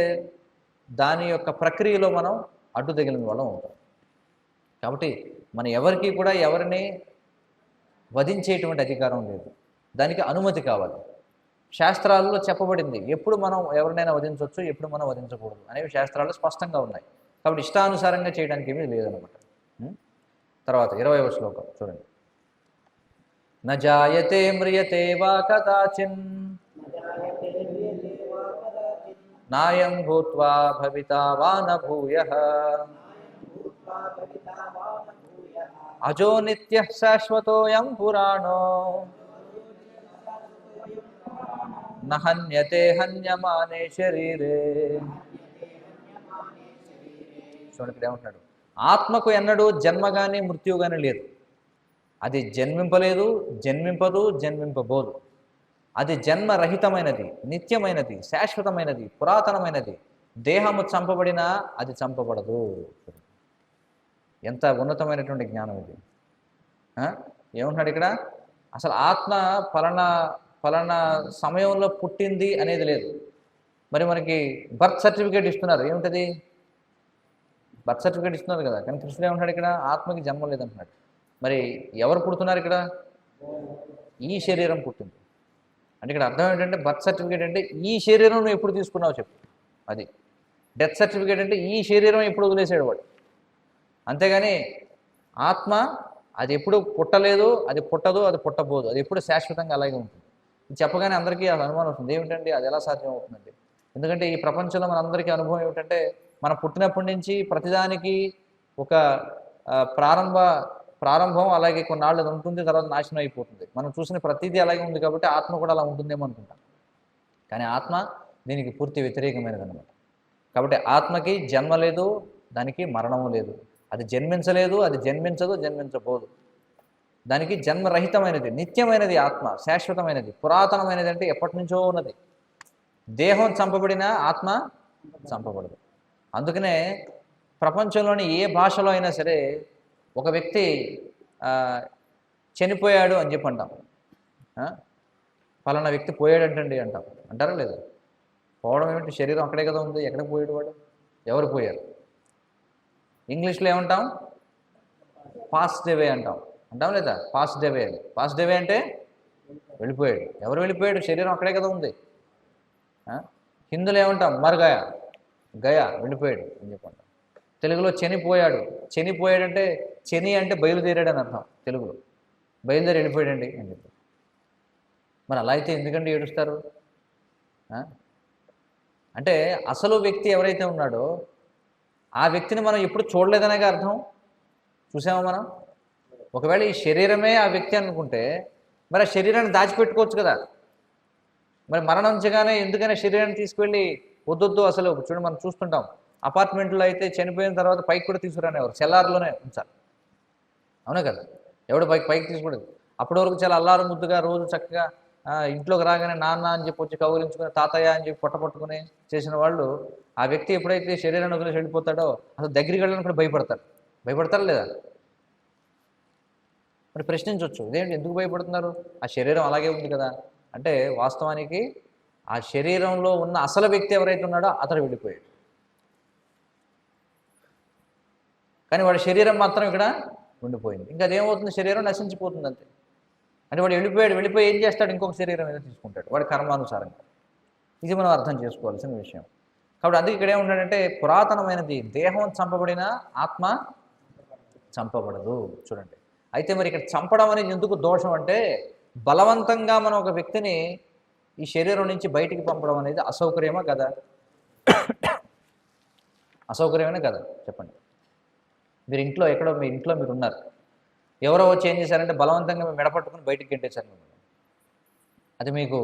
దాని యొక్క ప్రక్రియలో మనం అడ్డు తగిలిన వాళ్ళం అవుతాం. కాబట్టి మన ఎవరికి కూడా ఎవరిని వధించేటువంటి అధికారం లేదు, దానికి అనుమతి కావాలి. శాస్త్రాల్లో చెప్పబడింది ఎప్పుడు మనం ఎవరినైనా వధించవచ్చు, ఎప్పుడు మనం వధించకూడదు అనేవి శాస్త్రాల్లో స్పష్టంగా ఉన్నాయి. కాబట్టి ఇష్టానుసారంగా చేయడానికి ఏమీ లేదనమాట. తర్వాత 20వ శ్లోకం చూడండి. న జాయతే మ్రియతే వా కదాచిన్ నాయం భూత్వా భవితా వా న భూయః అజో నిత్యః శాశ్వతోయం పురాణో న హన్యతే హన్యమానే శరీరే. చూడండి ఇక్కడ ఏమంటున్నాడు? ఆత్మకు ఎన్నడూ జన్మ కానీ మృత్యు కానీ లేదు. అది జన్మింపలేదు, జన్మింపదు, జన్మింపబోదు. అది జన్మరహితమైనది, నిత్యమైనది, శాశ్వతమైనది, పురాతనమైనది. దేహము చంపబడినా అది చంపబడదు. ఎంత ఉన్నతమైనటువంటి జ్ఞానం ఇది! ఏమంటున్నాడు ఇక్కడ? అసలు ఆత్మ పలానా సమయంలో పుట్టింది అనేది లేదు. మరి మనకి బర్త్ సర్టిఫికేట్ ఇస్తున్నారు, ఏమిటది? బర్త్ సర్టిఫికేట్ ఇస్తున్నారు కదా, కానీ కృష్ణుడు ఏమంటాడు ఇక్కడ? ఆత్మకి జన్మ లేదంటున్నాడు. మరి ఎవరు పుడుతున్నారు ఇక్కడ? ఈ శరీరం పుట్టింది. అంటే ఇక్కడ అర్థం ఏంటంటే బర్త్ సర్టిఫికేట్ అంటే ఈ శరీరం నువ్వు ఎప్పుడు తీసుకున్నావు చెప్పు, అది. డెత్ సర్టిఫికేట్ అంటే ఈ శరీరం ఎప్పుడు వదిలేసాడు వాడు. అంతేగాని ఆత్మ అది ఎప్పుడు పుట్టలేదు, అది పుట్టదు, అది పుట్టబోదు, అది ఎప్పుడు శాశ్వతంగా అలాగే ఉంటుంది. ఇది చెప్పగానే అందరికీ అది అనుమానం వస్తుంది, ఏమిటండి అది ఎలా సాధ్యం అవుతుందండి? ఎందుకంటే ఈ ప్రపంచంలో మనందరికీ అనుభవం ఏమిటంటే మనం పుట్టినప్పటి నుంచి ప్రతిదానికి ఒక ప్రారంభం, అలాగే కొన్నాళ్ళు అది ఉంటుంది, తర్వాత నాశనం అయిపోతుంది. మనం చూసిన ప్రతిదీ అలాగే ఉంది కాబట్టి ఆత్మ కూడా అలా ఉంటుందేమో అనుకుంటాం. కానీ ఆత్మ దీనికి పూర్తి వ్యతిరేకమైనది అనమాట. కాబట్టి ఆత్మకి జన్మ లేదు, దానికి మరణము లేదు. అది జన్మించలేదు, అది జన్మించదు, జన్మించబోదు. దానికి జన్మరహితమైనది, నిత్యమైనది ఆత్మ, శాశ్వతమైనది, పురాతనమైనది. అంటే ఎప్పటి నుంచో ఉన్నది. దేహం చంపబడినా ఆత్మ చంపబడదు. అందుకనే ప్రపంచంలోని ఏ భాషలో అయినా సరే ఒక వ్యక్తి చనిపోయాడు అని చెప్పి అంటాం. పలానా వ్యక్తి పోయాడంటండి అంటాం, అంటారా లేదా? పోవడం ఏమిటి? శరీరం అక్కడే కదా ఉంది, ఎక్కడికి పోయాడు వాడు? ఎవరు పోయారు? ఇంగ్లీష్లో ఏమంటాం? పాస్ట్ అవే అంటాం లేదా? Passed away. పాస్ట్ అవే అంటే వెళ్ళిపోయాడు. ఎవరు వెళ్ళిపోయాడు? శరీరం అక్కడే కదా ఉంది. హిందీలో ఏమంటాం? మరగయ, గయా, వెళ్ళిపోయాడు అని చెప్పంటాం. తెలుగులో చనిపోయాడు. చనిపోయాడంటే చని అంటే బయలుదేరాడు అని అర్థం తెలుగులో. బయలుదేరి వెళ్ళిపోయాడండి అని చెప్పి. మరి అలా అయితే ఎందుకంటే ఏడుస్తారు? అంటే అసలు వ్యక్తి ఎవరైతే ఉన్నాడో ఆ వ్యక్తిని మనం ఎప్పుడు చూడలేదనేగా అర్థం. చూసామా మనం? ఒకవేళ ఈ శరీరమే ఆ వ్యక్తి అనుకుంటే మరి ఆ శరీరాన్ని దాచిపెట్టుకోవచ్చు కదా. మరి మరణించగానే ఎందుకనే శరీరాన్ని తీసుకువెళ్ళి వద్దొద్దు అసలు చూడండి, మనం చూస్తుంటాం అపార్ట్మెంట్లో అయితే చనిపోయిన తర్వాత పైకి కూడా తీసుకురానివ్వరు, సెల్లార్లోనే ఉంచాలి. అవునే కదా? ఎవడు పైకి తీసుకునేది? అప్పటి వరకు చాలా అల్లారు ముద్దుగా రోజు చక్కగా ఇంట్లోకి రాగానే నాన్న అని చెప్పి వచ్చి కౌగిలించుకుని తాతయ్య అని చెప్పి పట్టుకుని చేసిన వాళ్ళు ఆ వ్యక్తి ఎప్పుడైతే శరీరాన్ని వదిలేసి వెళ్ళిపోతాడో అసలు దగ్గరికి వెళ్ళడానికి కూడా భయపడతారా లేదా? మరి ప్రశ్నించవచ్చు, ఇదేంటి ఎందుకు భయపడుతున్నారు? ఆ శరీరం అలాగే ఉంది కదా అంటే వాస్తవానికి ఆ శరీరంలో ఉన్న అసలు వ్యక్తి ఎవరైతే ఉన్నాడో అతడు వెళ్ళిపోయాడు. కానీ వాడి శరీరం మాత్రం ఇక్కడ ఉండిపోయింది. ఇంకా అదేమవుతుంది? శరీరం నశించిపోతుంది అంతే. అంటే వాడు వెళ్ళిపోయి ఏం చేస్తాడు? ఇంకొక శరీరం ఏదో తీసుకుంటాడు వాడి కర్మానుసారంగా. ఇది మనం అర్థం చేసుకోవాల్సిన విషయం. కాబట్టి అందుకే ఇక్కడ ఏముంటాడంటే పురాతనమైనది దేహం చంపబడిన ఆత్మ చంపబడదు. చూడండి, అయితే మరి ఇక్కడ చంపడం అనేది ఎందుకు దోషం అంటే, బలవంతంగా మనం ఒక వ్యక్తిని ఈ శరీరం నుంచి బయటికి పంపడం అనేది అసౌకర్యమా కదా? అసౌకర్యమేనా కదా? చెప్పండి. మీరు ఇంట్లో ఎక్కడో మీ ఇంట్లో మీరు ఉన్నారు, ఎవరో వచ్చి ఏం చేశారంటే బలవంతంగా మేము మెడపట్టుకుని బయటికి గెంటేశారు మిమ్మల్ని. అది మీకు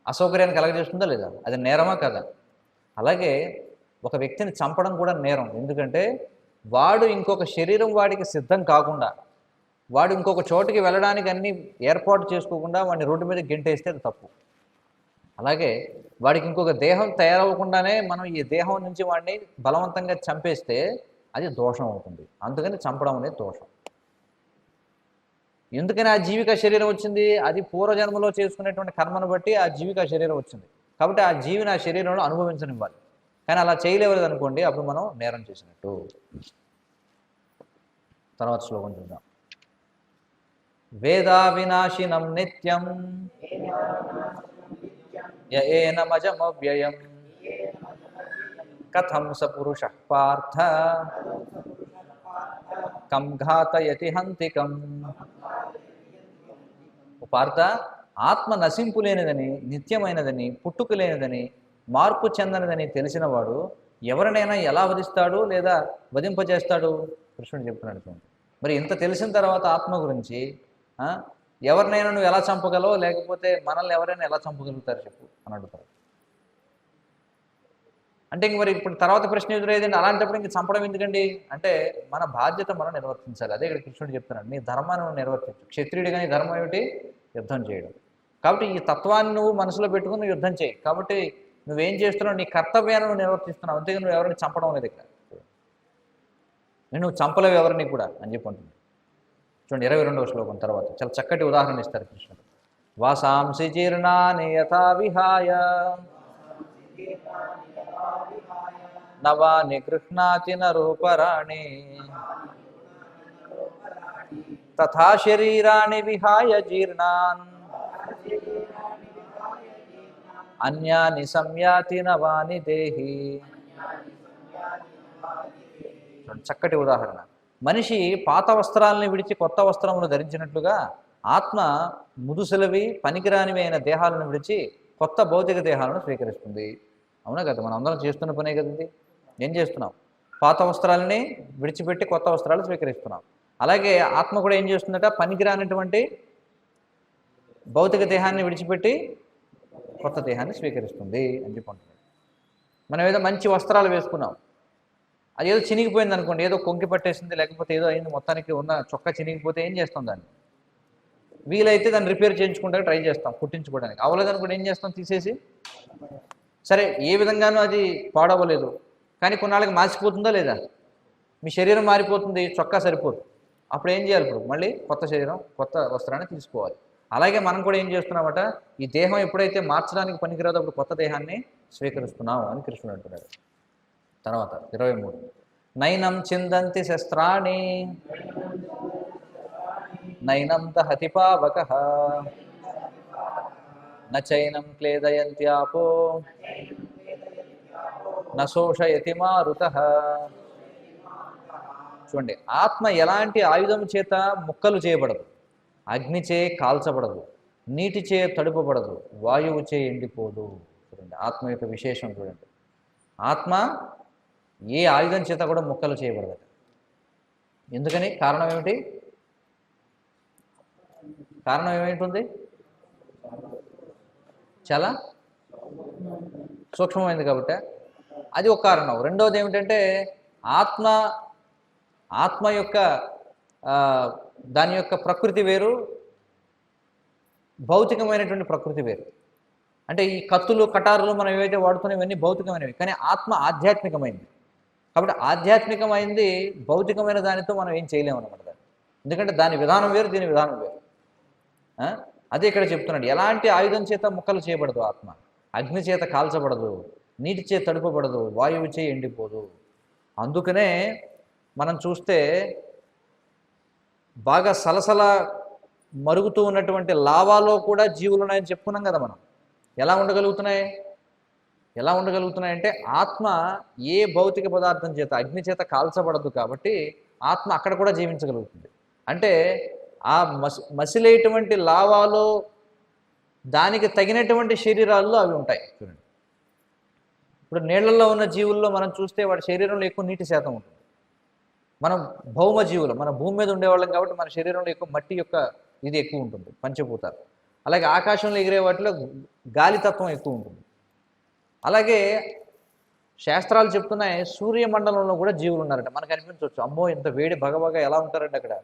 అసౌకర్యాన్ని కలగజేస్తుందా లేదా? అది నేరమా కదా? అలాగే ఒక వ్యక్తిని చంపడం కూడా నేరం. ఎందుకంటే వాడు ఇంకొక శరీరం వాడికి సిద్ధం కాకుండా, వాడు ఇంకొక చోటుకి వెళ్ళడానికి అన్ని ఏర్పాటు చేసుకోకుండా వాడిని రోడ్డు మీద గెంటేస్తే అది తప్పు. అలాగే వాడికి ఇంకొక దేహం తయారవ్వకుండానే మనం ఈ దేహం నుంచి వాడిని బలవంతంగా చంపేస్తే అది దోషం అవుతుంది. అందుకని చంపడం అనేది దోషం. ఎందుకని ఆ జీవిక శరీరం వచ్చింది? అది పూర్వజన్మలో చేసుకునేటువంటి కర్మను బట్టి ఆ జీవిక శరీరం వచ్చింది. కాబట్టి ఆ జీవిని ఆ శరీరంలో అనుభవించనివ్వాలి. కానీ అలా చేయలేవలేదు అనుకోండి, అప్పుడు మనం నేరం చేసినట్టు. తర్వాత శ్లోకం చూద్దాం. వేదా వినాశినం నిత్యం ఏనమజమవ్యయం కథం స పురుష పార్థ కం ఘాతయతి హంతికం. పార్థ, ఆత్మ నశింపు లేనిదని, నిత్యమైనదని, పుట్టుక లేనిదని, మార్పు చెందనిదని తెలిసినవాడు ఎవరినైనా ఎలా వధిస్తాడు లేదా వధింపజేస్తాడు? కృష్ణుడు చెప్తున్నాడు. మరి ఇంత తెలిసిన తర్వాత ఆత్మ గురించి ఎవరినైనా నువ్వు ఎలా చంపగలవు, లేకపోతే మనల్ని ఎవరైనా ఎలా చంపగలుగుతారు చెప్పు అని అడుగుతారు. అంటే ఇంక మరి ఇప్పుడు తర్వాత ప్రశ్న ఎదురయ్యేదండి, అలాంటప్పుడు ఇంక చంపడం ఎందుకండి అంటే మన బాధ్యత మనం నిర్వర్తించాలి. అదే ఇక్కడ కృష్ణుడు చెప్తున్నాడు, నీ ధర్మాన్ని నువ్వు నిర్వర్తించు. క్షత్రియుడిగా నీ ధర్మం ఏమిటి? యుద్ధం చేయడం. కాబట్టి ఈ తత్వాన్ని నువ్వు మనసులో పెట్టుకుని నువ్వు యుద్ధం చేయి. కాబట్టి నువ్వేం చేస్తున్నావు? నీ కర్తవ్యాన్ని నువ్వు నిర్వర్తిస్తున్నావు. అంతేగా నువ్వు ఎవరిని చంపడం లేదు ఇక్కడ. నువ్వు చంపలేవు ఎవరిని కూడా అని చెప్పి అంటుంది. చూడండి 22వ శ్లోకం తర్వాత చాలా చక్కటి ఉదాహరణ ఇస్తారు కృష్ణుడు. వాసాంసి జీర్ణాని యథా విహాయ నవాని గృహ్ణాతి నరూపరాణి తథా శరీరాణి విహాయ జీర్ణాన్ అన్యాని సంయాతి నవాని దేహి. చక్కటి ఉదాహరణ. మనిషి పాత వస్త్రాలని విడిచి కొత్త వస్త్రములు ధరించినట్లుగా ఆత్మ ముదుసలవి పనికిరానివి అయిన దేహాలను విడిచి కొత్త భౌతిక దేహాలను స్వీకరిస్తుంది. అవునా కదా? మనం అందరం చేస్తున్న పనే కదండి. ఏం చేస్తున్నాం? పాత వస్త్రాలని విడిచిపెట్టి కొత్త వస్త్రాలు స్వీకరిస్తున్నాం. అలాగే ఆత్మ కూడా ఏం చేస్తుందట? పనికిరానటువంటి భౌతిక దేహాన్ని విడిచిపెట్టి కొత్త దేహాన్ని స్వీకరిస్తుంది అని చెప్పి అంటున్నాడు. మనం ఏదో మంచి వస్త్రాలు వేసుకున్నాం, అది ఏదో చినిగిపోయింది అనుకోండి, ఏదో కొంకి పట్టేసింది, లేకపోతే ఏదో అయింది, మొత్తానికి ఉన్న చొక్కా చినిగిపోతే ఏం చేస్తాం? దాన్ని వీలైతే దాన్ని రిపేర్ చేయించుకుంటే ట్రై చేస్తాం, కుట్టించుకోవడానికి. అవ్వలేదనుకోండి ఏం చేస్తాం? తీసేసి సరే ఏ విధంగానూ అది పాడవలేదు, కానీ కొన్నాళ్ళకి మార్చిపోతుందా లేదా? మీ శరీరం మారిపోతుంది, చొక్కా సరిపోదు. అప్పుడు ఏం చేయాలి? ఇప్పుడు మళ్ళీ కొత్త శరీరం, కొత్త వస్త్రాన్ని తీసుకోవాలి. అలాగే మనం కూడా ఏం చేస్తున్నామట? ఈ దేహం ఎప్పుడైతే మార్చడానికి పనికిరాదో అప్పుడు కొత్త దేహాన్ని స్వీకరిస్తున్నాం అని కృష్ణుడు అంటున్నాడు. తర్వాత 23. నైనం చిందంతి శస్త్రాణి నైనం దహతి పావకః నచైనం క్లేదయంత్యాపో నశోషయతి మారుతః. చూడండి, ఆత్మ ఎలాంటి ఆయుధం చేత ముక్కలు చేయబడదు, అగ్నిచే కాల్చబడదు, నీటిచే తడుపబడదు, వాయువుచే ఎండిపోదు. చూడండి ఆత్మ యొక్క విశేషం చూడండి. ఆత్మ ఏ ఆయుధం చేత కూడా ముక్కలు చేయబడదు. ఎందుకని? కారణం ఏమిటి? కారణం ఏమైంటుంది? చాలా సూక్ష్మమైంది కాబట్టి అది ఒక కారణం. రెండవది ఏమిటంటే ఆత్మ యొక్క దాని యొక్క ప్రకృతి వేరు, భౌతికమైనటువంటి ప్రకృతి వేరు. అంటే ఈ కత్తులు కటారులు మనం ఏవైతే వాడుతున్నాం ఇవన్నీ భౌతికమైనవి, కానీ ఆత్మ ఆధ్యాత్మికమైంది. కాబట్టి ఆధ్యాత్మికమైంది భౌతికమైన దానితో మనం ఏం చేయలేము అన్నమాట. ఎందుకంటే దాని విధానం వేరు, దీని విధానం వేరు. అదే ఇక్కడ చెప్తున్నాడు, ఎలాంటి ఆయుధం చేత ముక్కలు చేయబడదు ఆత్మ, అగ్ని చేత కాల్చబడదు, నీటి చేత తడుపబడదు, వాయువు చే ఎండిపోదు. అందుకనే మనం చూస్తే బాగా సలసల మరుగుతూ ఉన్నటువంటి లావాలో కూడా జీవులు ఉన్నాయని చెప్పుకున్నాం కదా మనం. ఎలా ఉండగలుగుతున్నాయి? ఎలా ఉండగలుగుతున్నాయంటే ఆత్మ ఏ భౌతిక పదార్థం చేత, అగ్ని చేత కాల్చబడదు కాబట్టి ఆత్మ అక్కడ కూడా జీవించగలుగుతుంది. అంటే ఆ మసిలేటువంటి లావాలో దానికి తగినటువంటి శరీరాల్లో అవి ఉంటాయి. చూడండి, ఇప్పుడు నీళ్లలో ఉన్న జీవుల్లో మనం చూస్తే వాడి శరీరంలో ఎక్కువ నీటి శాతం ఉంటుంది. మనం భౌమ జీవులు, మన భూమి మీద ఉండేవాళ్ళం కాబట్టి మన శరీరంలో ఎక్కువ మట్టి యొక్క ఇది ఎక్కువ ఉంటుంది, పంచభూతాలు. అలాగే ఆకాశంలో ఎగిరే వాటిలో గాలితత్వం ఎక్కువ ఉంటుంది. అలాగే శాస్త్రాలు చెప్తున్నాయి సూర్యమండలంలో కూడా జీవులు ఉన్నారట. మనకు అనిపించవచ్చు, అమ్మో ఇంత వేడి భగభగ ఎలా ఉంటారంటే అక్కడ.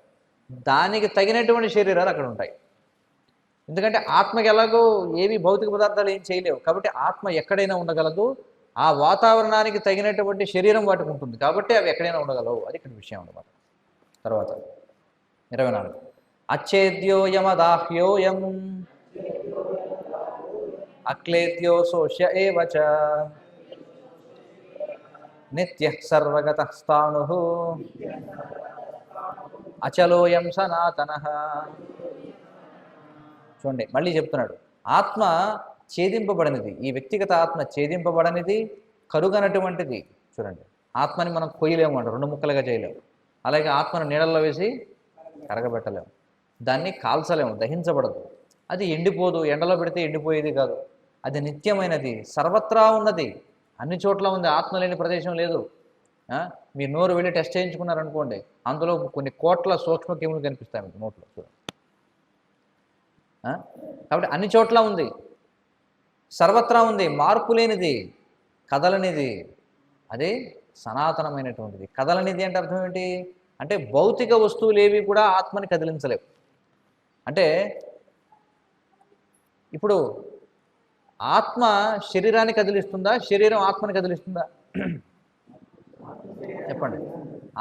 దానికి తగినటువంటి శరీరాలు అక్కడ ఉంటాయి. ఎందుకంటే ఆత్మకి ఎలాగో ఏవి భౌతిక పదార్థాలు ఏం చేయలేవు కాబట్టి ఆత్మ ఎక్కడైనా ఉండగలదు. ఆ వాతావరణానికి తగినటువంటి శరీరం వాటికి ఉంటుంది కాబట్టి అవి ఎక్కడైనా ఉండగలవు. అది ఇక్కడ విషయం అన్నమాట. తర్వాత 24 అచ్చేద్యోయమదాహ్యోయం అక్లేద్యో శోష్య ఏవచ నిత్య సర్వగతః స్థాణుః అచలోయం సనాతనః. చూడండి, మళ్ళీ చెప్తున్నాడు, ఆత్మ ఛేదింపబడినది. ఈ వ్యక్తిగత ఆత్మ ఛేదింపబడనిది, కరుగనటువంటిది. చూడండి, ఆత్మని మనం కొయ్యలేము అంట, 2 ముక్కలుగా చేయలేము. అలాగే ఆత్మను నీడల్లో వేసి కరగబెట్టలేము, దాన్ని కాల్చలేము, దహించబడదు. అది ఎండిపోదు, ఎండలో పెడితే ఎండిపోయేది కాదు. అది నిత్యమైనది, సర్వత్రా ఉన్నది, అన్ని చోట్ల ఉంది. ఆత్మ లేని ప్రదేశం లేదు. మీరు నోరు వెళ్ళి టెస్ట్ చేయించుకున్నారనుకోండి, అందులో కొన్ని కోట్ల సూక్ష్మ క్రిములు కనిపిస్తాయి మీకు నోట్లో. చూడండి, కాబట్టి అన్ని చోట్ల ఉంది, సర్వత్రా ఉంది, మార్పు లేనిది, కదలనిది. అదే సనాతనమైనటువంటిది. కదలనిది అంటే అర్థం ఏంటి అంటే భౌతిక వస్తువులు ఏవి కూడా ఆత్మని కదిలించలేవు. అంటే ఇప్పుడు ఆత్మ శరీరాన్ని కదిలిస్తుందా, శరీరం ఆత్మని కదిలిస్తుందా? చెప్పండి.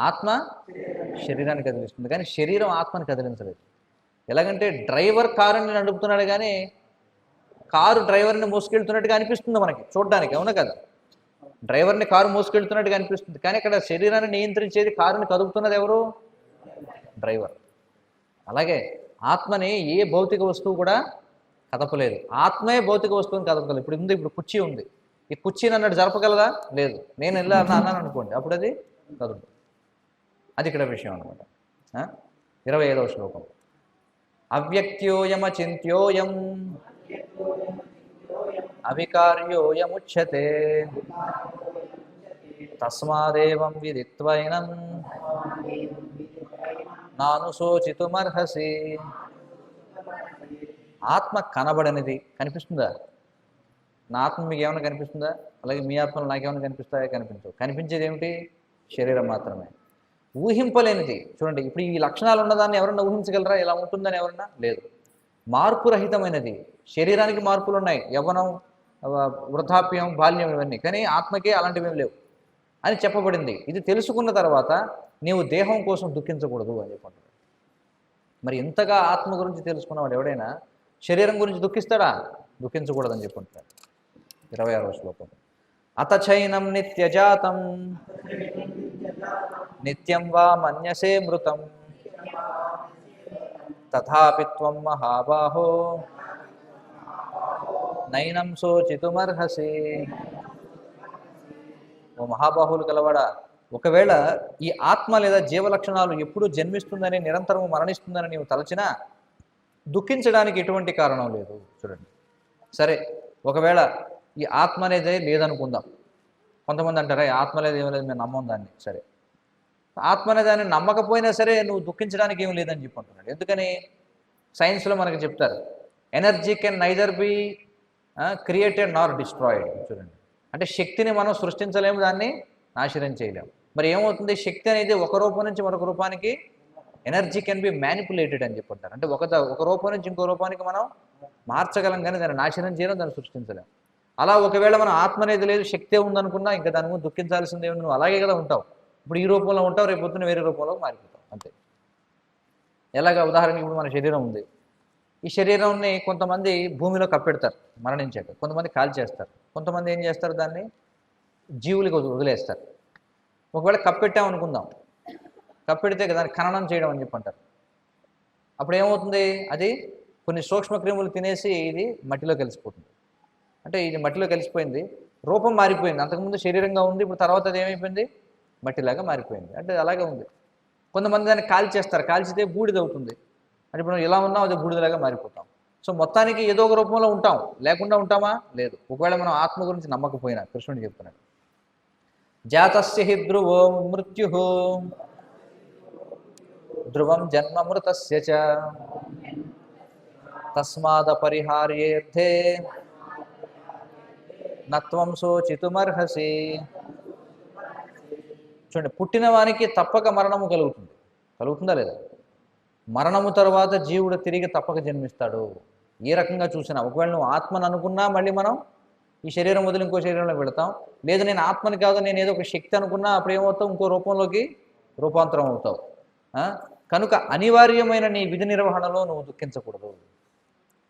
ఆత్మ శరీరాన్ని కదిలిస్తుంది కానీ శరీరం ఆత్మని కదిలించలేదు. ఎలాగంటే డ్రైవర్ కారుని నడుపుతున్నాడు కానీ కారు డ్రైవర్ని మోసుకెళ్తున్నట్టుగా అనిపిస్తుంది మనకి చూడడానికి, అవునా కదా? డ్రైవర్ని కారు మోసుకెళ్తున్నట్టుగా అనిపిస్తుంది కానీ ఇక్కడ శరీరాన్ని నియంత్రించేది, కారుని కదుపుతున్నది ఎవరు? డ్రైవర్. అలాగే ఆత్మని ఏ భౌతిక వస్తువు కూడా కదపలేదు. ఆత్మే భౌతిక వస్తువుని కదపగలదు. ఇప్పుడు కుర్చీ ఉంది, ఈ కుర్చీని అన్నట్టు జరపగలదా? లేదు. నేను ఇలా అన్నాను అనుకోండి, అప్పుడు అది కదుపు. అది ఇక్కడ విషయం అనమాట. 25వ శ్లోకం అవ్యక్త్యోయమచింత్యోయం అవికార్యోయముచ్యతే తస్మాదేవం విదిత్వైనం నానుశోచితుమర్హసి. ఆత్మ కనబడనిది, కనిపిస్తుందా? నా ఆత్మ మీకు ఏమైనా కనిపిస్తుందా? అలాగే మీ ఆత్మలు నాకేమైనా కనిపిస్తాయా? కనిపించవు. కనిపించేది ఏమిటి? శరీరం మాత్రమే. ఊహింపలేనిది. చూడండి, ఇప్పుడు ఈ లక్షణాలు ఉన్నదాన్ని ఎవరన్నా ఊహించగలరా? ఇలా ఉంటుందని ఎవరన్నా? లేదు. మార్పు రహితమైనది. శరీరానికి మార్పులు ఉన్నాయి, యవ్వనం, వృద్ధాప్యం, బాల్యం, ఇవన్నీ. కానీ ఆత్మకే అలాంటివి ఏమి లేవు అని చెప్పబడింది. ఇది తెలుసుకున్న తర్వాత నీవు దేహం కోసం దుఃఖించకూడదు అని చెప్పంటారు. మరి ఇంతగా ఆత్మ గురించి తెలుసుకున్నవాడు ఎవడైనా శరీరం గురించి దుఃఖిస్తాడా? దుఃఖించకూడదని చెప్పుకుంటారు. 26వ శ్లోకం అతచైనం నిత్యజాతం నిత్యం వా మన్యసే మృతం తథాపి త్వం మహాబాహో నైనం శోచితుమర్హసి. ఓ మహాబాహులు కలవాడా, ఒకవేళ ఈ ఆత్మ లేదా జీవలక్షణాలు ఎప్పుడూ జన్మిస్తుందని, నిరంతరము మరణిస్తుందని నీవు తలచినా దుఃఖించడానికి ఎటువంటి కారణం లేదు. చూడండి, సరే ఒకవేళ ఈ ఆత్మ అనేది లేదనుకుందాం. కొంతమంది అంటారా ఆత్మ లేదు, ఏం లేదు, మేము నమ్మం దాన్ని. సరే, ఆత్మ అనే దాన్ని నమ్మకపోయినా సరే నువ్వు దుఃఖించడానికి ఏం లేదని చెప్పి అంటున్నాడు. ఎందుకని? సైన్స్లో మనకి చెప్తారు, energy can neither be created Nar destroyed. చూడండి, అంటే శక్తిని మనం సృష్టించలేము, దాన్ని నాశనం చేయలేము. మరి ఏమవుతుంది? శక్తి అనేది ఒక రూపం నుంచి మరొక రూపానికి, ఎనర్జీ కెన్ బి మ్యానిపులేటెడ్ అని చెప్పుంటారు. అంటే ఒక రూపం నుంచి ఇంకో రూపానికి మనం మార్చగలం కానీ దాన్ని నాశనం చేయడం, దాన్ని సృష్టించలేము. అలా ఒకవేళ మనం ఆత్మ అనేది లేదు, శక్తే ఉందనుకున్నా ఇంకా దాని ముందు దుఃఖించాల్సిందే. నువ్వు అలాగే కదా ఉంటావు. ఇప్పుడు ఈ రూపంలో ఉంటావు, రేపు పొద్దున్న వేరే రూపంలో మారిపోతావు, అంతే. ఎలాగ? ఉదాహరణకి ఇప్పుడు మన శరీరం ఉంది. ఈ శరీరాన్ని కొంతమంది భూమిలో కప్పెడతారు మరణించాక, కొంతమంది కాల్చేస్తారు, కొంతమంది ఏం చేస్తారు, దాన్ని జీవులకి వదిలేస్తారు. ఒకవేళ కప్పెట్టామనుకుందాం, కప్పెడితే దాన్ని ఖననం చేయడం అని చెప్పి అంటారు. అప్పుడు ఏమవుతుంది, అది కొన్ని సూక్ష్మక్రిములు తినేసి ఇది మట్టిలో కలిసిపోతుంది. అంటే ఇది మట్టిలో కలిసిపోయింది, రూపం మారిపోయింది. అంతకుముందు శరీరంగా ఉంది, ఇప్పుడు తర్వాత అది ఏమైపోయింది, మట్టిలాగా మారిపోయింది. అంటే అలాగే ఉంది. కొంతమంది దాన్ని కాల్చేస్తారు, కాల్చితే బూడిద అవుతుంది. అంటే ఇప్పుడు ఇలా ఉన్నాం, అది బూడిదలాగా మారిపోతాం. సో మొత్తానికి ఏదో ఒక రూపంలో ఉంటాం, లేకుండా ఉంటామా, లేదు. ఒకవేళ మనం ఆత్మ గురించి నమ్మకపోయినా, కృష్ణుడు చెప్తున్నాడు, జాతస్య హి ధ్రువో మృత్యు ధ్రువం జన్మమృతస్య చ తస్మాదపరిహార్యేర్థే నత్వం శోచితుమర్హసి. చూడండి, పుట్టిన వానికి తప్పక మరణము కలుగుతుందా లేదా? మరణము తర్వాత జీవుడు తిరిగి తప్పక జన్మిస్తాడు. ఏ రకంగా చూసినా, ఒకవేళ నువ్వు ఆత్మను అనుకున్నా మళ్ళీ మనం ఈ శరీరం వదిలి ఇంకో శరీరంలో వెళతాం. లేదు నేను ఆత్మని కాదు, నేను ఏదో ఒక శక్తి అనుకున్నా, అప్పుడు ఏమవుతావు, ఇంకో రూపంలోకి రూపాంతరం అవుతావు. కనుక అనివార్యమైన నీ విధి నిర్వహణలో నువ్వు దుఃఖించకూడదు.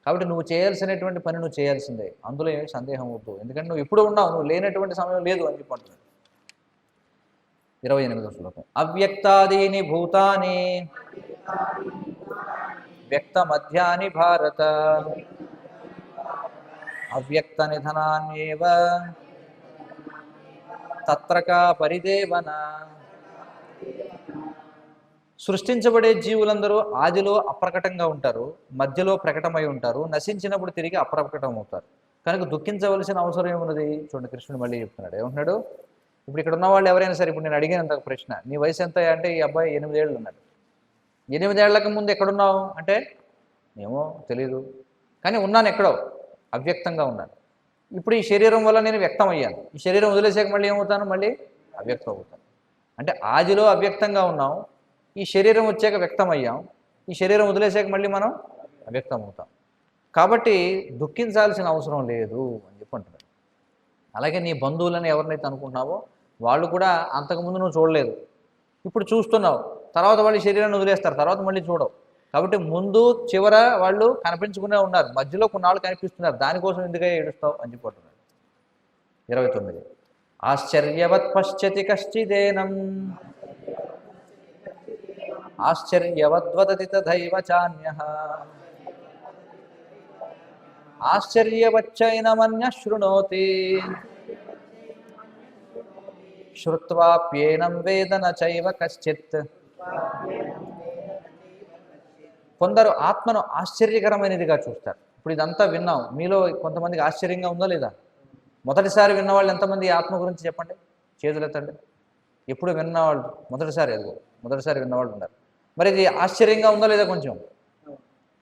కాబట్టి నువ్వు చేయాల్సినటువంటి పని నువ్వు చేయాల్సిందే, అందులో ఏమి సందేహం వద్దు. ఎందుకంటే నువ్వు ఇప్పుడు ఉన్నావు, నువ్వు లేనటువంటి సమయం లేదు అని చెప్పి అంటున్నాడు. 28వ శ్లోకం. అవ్యక్తాదీని భూతాని వ్యక్త మధ్యాని భారత అవ్యక్త నిధనాన్యేవ తత్రకా పరిదేవన. సృష్టించబడే జీవులందరూ ఆదిలో అప్రకటంగా ఉంటారు, మధ్యలో ప్రకటమై ఉంటారు, నశించినప్పుడు తిరిగి అప్రకటం అవుతారు. కనుక దుఃఖించవలసిన అవసరం ఏమున్నది? చూడండి, కృష్ణుడు మళ్ళీ చెప్తున్నాడు. ఏమంటున్నాడు? ఇప్పుడు ఇక్కడ ఉన్న వాళ్ళు ఎవరైనా సరే, ఇప్పుడు నేను అడిగినంత ప్రశ్న, నీ వయసు ఎంత అంటే, ఈ అబ్బాయి 8 ఏళ్ళు ఉన్నాడు. 8 ఏళ్లకు ముందు ఎక్కడున్నావు అంటే, ఏమో తెలీదు, కానీ ఉన్నాను ఎక్కడో, అవ్యక్తంగా ఉన్నాను. ఇప్పుడు ఈ శరీరం వల్ల నేను వ్యక్తం అయ్యాను. ఈ శరీరం వదిలేసాక మళ్ళీ ఏమవుతాను, మళ్ళీ అవ్యక్తం అవుతాను. అంటే ఆదిలో అవ్యక్తంగా ఉన్నాం, ఈ శరీరం వచ్చాక వ్యక్తం అయ్యాం, ఈ శరీరం వదిలేసాక మళ్ళీ మనం అవ్యక్తం అవుతాం. కాబట్టి దుఃఖించాల్సిన అవసరం లేదు అని చెప్పి అంటున్నాడు. అలాగే నీ బంధువులను ఎవరినైతే అనుకుంటున్నావో వాళ్ళు కూడా అంతకుముందు నువ్వు చూడలేదు, ఇప్పుడు చూస్తున్నావు, తర్వాత వాళ్ళు శరీరాన్ని వదిలేస్తారు, తర్వాత మళ్ళీ చూడవు. కాబట్టి ముందు చివర వాళ్ళు కనిపించుకునే ఉన్నారు, మధ్యలో కొన్నాళ్ళు కనిపిస్తున్నారు, దానికోసం ఎందుకే ఏడుస్తావు అని చెప్పి అంటున్నాడు. 29. ఆశ్చర్యవత్ పశ్యతి కశ్చిదేనం ఆశ్చర్యవద్వదతి తథైవ చాన్యః ఆశ్చర్యవచ్చైనమన్యః శృణోతి శ్రుత్వాప్యేనం వేద న చైవ కశ్చిత్. కొందరు ఆత్మను ఆశ్చర్యకరమైనదిగా చూస్తారు. ఇప్పుడు ఇదంతా విన్నాం, మీలో కొంతమందికి ఆశ్చర్యంగా ఉందా లేదా? మొదటిసారి విన్నవాళ్ళు ఎంతమంది ఆత్మ గురించి చెప్పండి, చేతులు ఎత్తండి. ఎప్పుడు విన్నవాళ్ళు మొదటిసారి విన్నవాళ్ళు ఉన్నారు. మరి ఇది ఆశ్చర్యంగా ఉందా లేదా? కొంచెం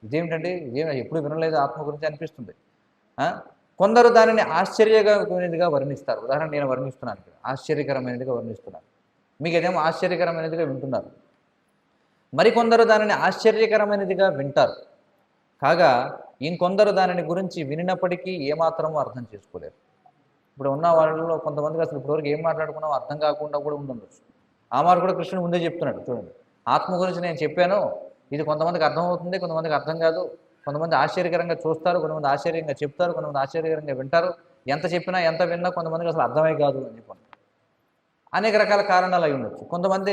ఇదేమిటండి, ఇదేమి ఎప్పుడు వినలేదు ఆత్మ గురించి అనిపిస్తుంది. కొందరు దానిని ఆశ్చర్యకరమైనదిగా వర్ణిస్తారు. ఉదాహరణ నేను వర్ణిస్తున్నాను, ఆశ్చర్యకరమైనదిగా వర్ణిస్తున్నాను, మీకు ఏదేమో ఆశ్చర్యకరమైనదిగా వింటున్నారు. మరికొందరు దానిని ఆశ్చర్యకరమైనదిగా వింటారు, కాగా ఇంకొందరు దానిని గురించి వినినప్పటికీ ఏమాత్రమూ అర్థం చేసుకోలేరు. ఇప్పుడు ఉన్న వాళ్ళలో కొంతమందికి అసలు ఇప్పటివరకు ఏం మాట్లాడుకున్నామో అర్థం కాకుండా కూడా ఉండొచ్చు. ఆ మాట కూడా కృష్ణుడు ముందే చెప్తున్నాడు. చూడండి, ఆత్మ గురించి నేను చెప్పాను, ఇది కొంతమందికి అర్థమవుతుంది, కొంతమందికి అర్థం కాదు. కొంతమంది ఆశ్చర్యకరంగా చూస్తారు, కొంతమంది ఆశ్చర్యంగా చెప్తారు, కొంతమంది ఆశ్చర్యకరంగా వింటారు. ఎంత చెప్పినా ఎంత విన్నా కొంతమందికి అసలు అర్థమే కాదు అని చెప్పాను. అనేక రకాల కారణాలు అయి ఉండొచ్చు. కొంతమంది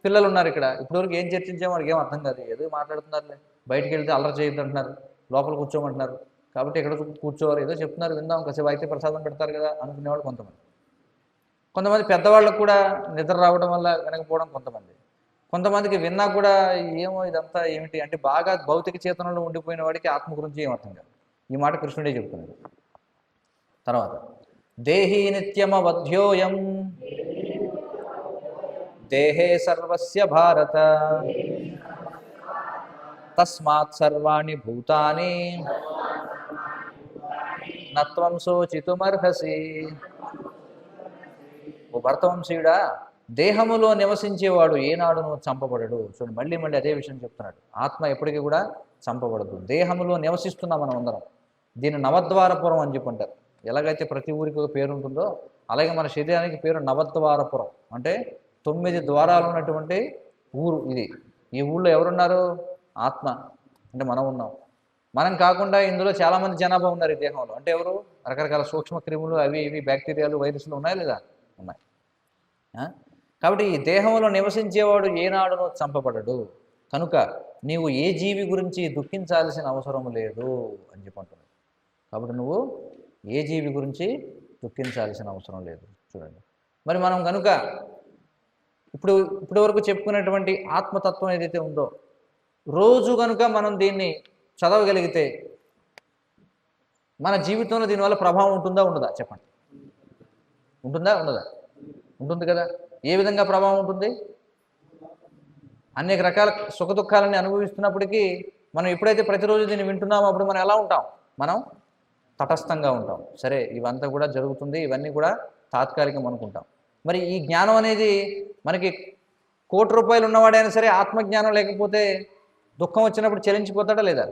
పిల్లలు ఉన్నారు ఇక్కడ, ఇప్పటివరకు ఏం చర్చించామో వాడికి ఏం అర్థం కాదు, ఏదో మాట్లాడుతున్నారులే, బయటికి వెళ్తే అల్లరి చేయొద్దు అంటున్నారు, లోపల కూర్చోమంటున్నారు, కాబట్టి ఇక్కడ కూర్చోవాలి, ఏదో చెప్తున్నారు విందాం, కాసేపు అయితే ప్రసాదం పెడతారు కదా అనుకునేవాళ్ళు కొంతమంది పెద్దవాళ్ళకు కూడా నిద్ర రావడం వల్ల వినకపోవడం కొంతమందికి విన్నా కూడా ఏమో ఇదంతా ఏమిటి అంటే బాగా భౌతిక చేతనంలో ఉండిపోయిన వాడికి ఆత్మ గురించి ఏం అర్థం కాదు. ఈ మాట కృష్ణుడే చెప్తున్నాడు. తర్వాత దేహీ నిత్యమవధ్యోయం దేహే సర్వస్య భారత తస్మాత్ సర్వాణి భూతాని నత్వం శోచితుమర్హసి. ఓ భరతవంశీయుడా, దేహములో నివసించేవాడు ఏనాడును చంపబడడు. చూడండి, మళ్ళీ అదే విషయం చెప్తున్నాడు. ఆత్మ ఎప్పటికీ కూడా చంపబడదు. దేహములో నివసిస్తున్నాం మనం అందరం. దీన్ని నవద్వారపురం అని చెప్పి అంటారు. ఎలాగైతే ప్రతి ఊరికి ఒక పేరు ఉంటుందో అలాగే మన శరీరానికి పేరు నవద్వారపురం, అంటే 9 ద్వారాలు ఉన్నటువంటి ఊరు ఇది. ఈ ఊళ్ళో ఎవరున్నారు? ఆత్మ, అంటే మనం ఉన్నాం. మనం కాకుండా ఇందులో చాలామంది జనాభా ఉన్నారు ఈ దేహంలో. అంటే ఎవరు? రకరకాల సూక్ష్మ క్రిములు, అవి ఇవి బ్యాక్టీరియాలు, వైరస్లు ఉన్నాయి లేదా? ఉన్నాయి. కాబట్టి ఈ దేహంలో నివసించేవాడు ఏనాడునో చంపబడడు. కనుక నీవు ఏ జీవి గురించి దుఃఖించాల్సిన అవసరం లేదు అని చెప్పంటున్నాడు. కాబట్టి నువ్వు ఏ జీవి గురించి దుఃఖించాల్సిన అవసరం లేదు. చూడండి, మరి మనం కనుక ఇప్పటి వరకు చెప్పుకున్నటువంటి ఆత్మతత్వం ఏదైతే ఉందో రోజు కనుక మనం దీన్ని చదవగలిగితే మన జీవితంలో దీనివల్ల ప్రభావం ఉంటుందా ఉండదా చెప్పండి? ఉంటుందా ఉండదా? ఉంటుంది కదా. ఏ విధంగా ప్రభావం ఉంటుంది? అనేక రకాల సుఖ దుఃఖాలని అనుభవిస్తున్నప్పటికీ మనం ఎప్పుడైతే ప్రతిరోజు దీన్ని వింటున్నామో అప్పుడు మనం ఎలా ఉంటాం? మనం తటస్థంగా ఉంటాం. సరే, ఇవంతా కూడా జరుగుతుంది, ఇవన్నీ కూడా తాత్కాలికం అనుకుంటాం. మరి ఈ జ్ఞానం అనేది మనకి ₹1,00,00,000 ఉన్నవాడైనా సరే ఆత్మజ్ఞానం లేకపోతే దుఃఖం వచ్చినప్పుడు చెలించిపోతాడా లేదా?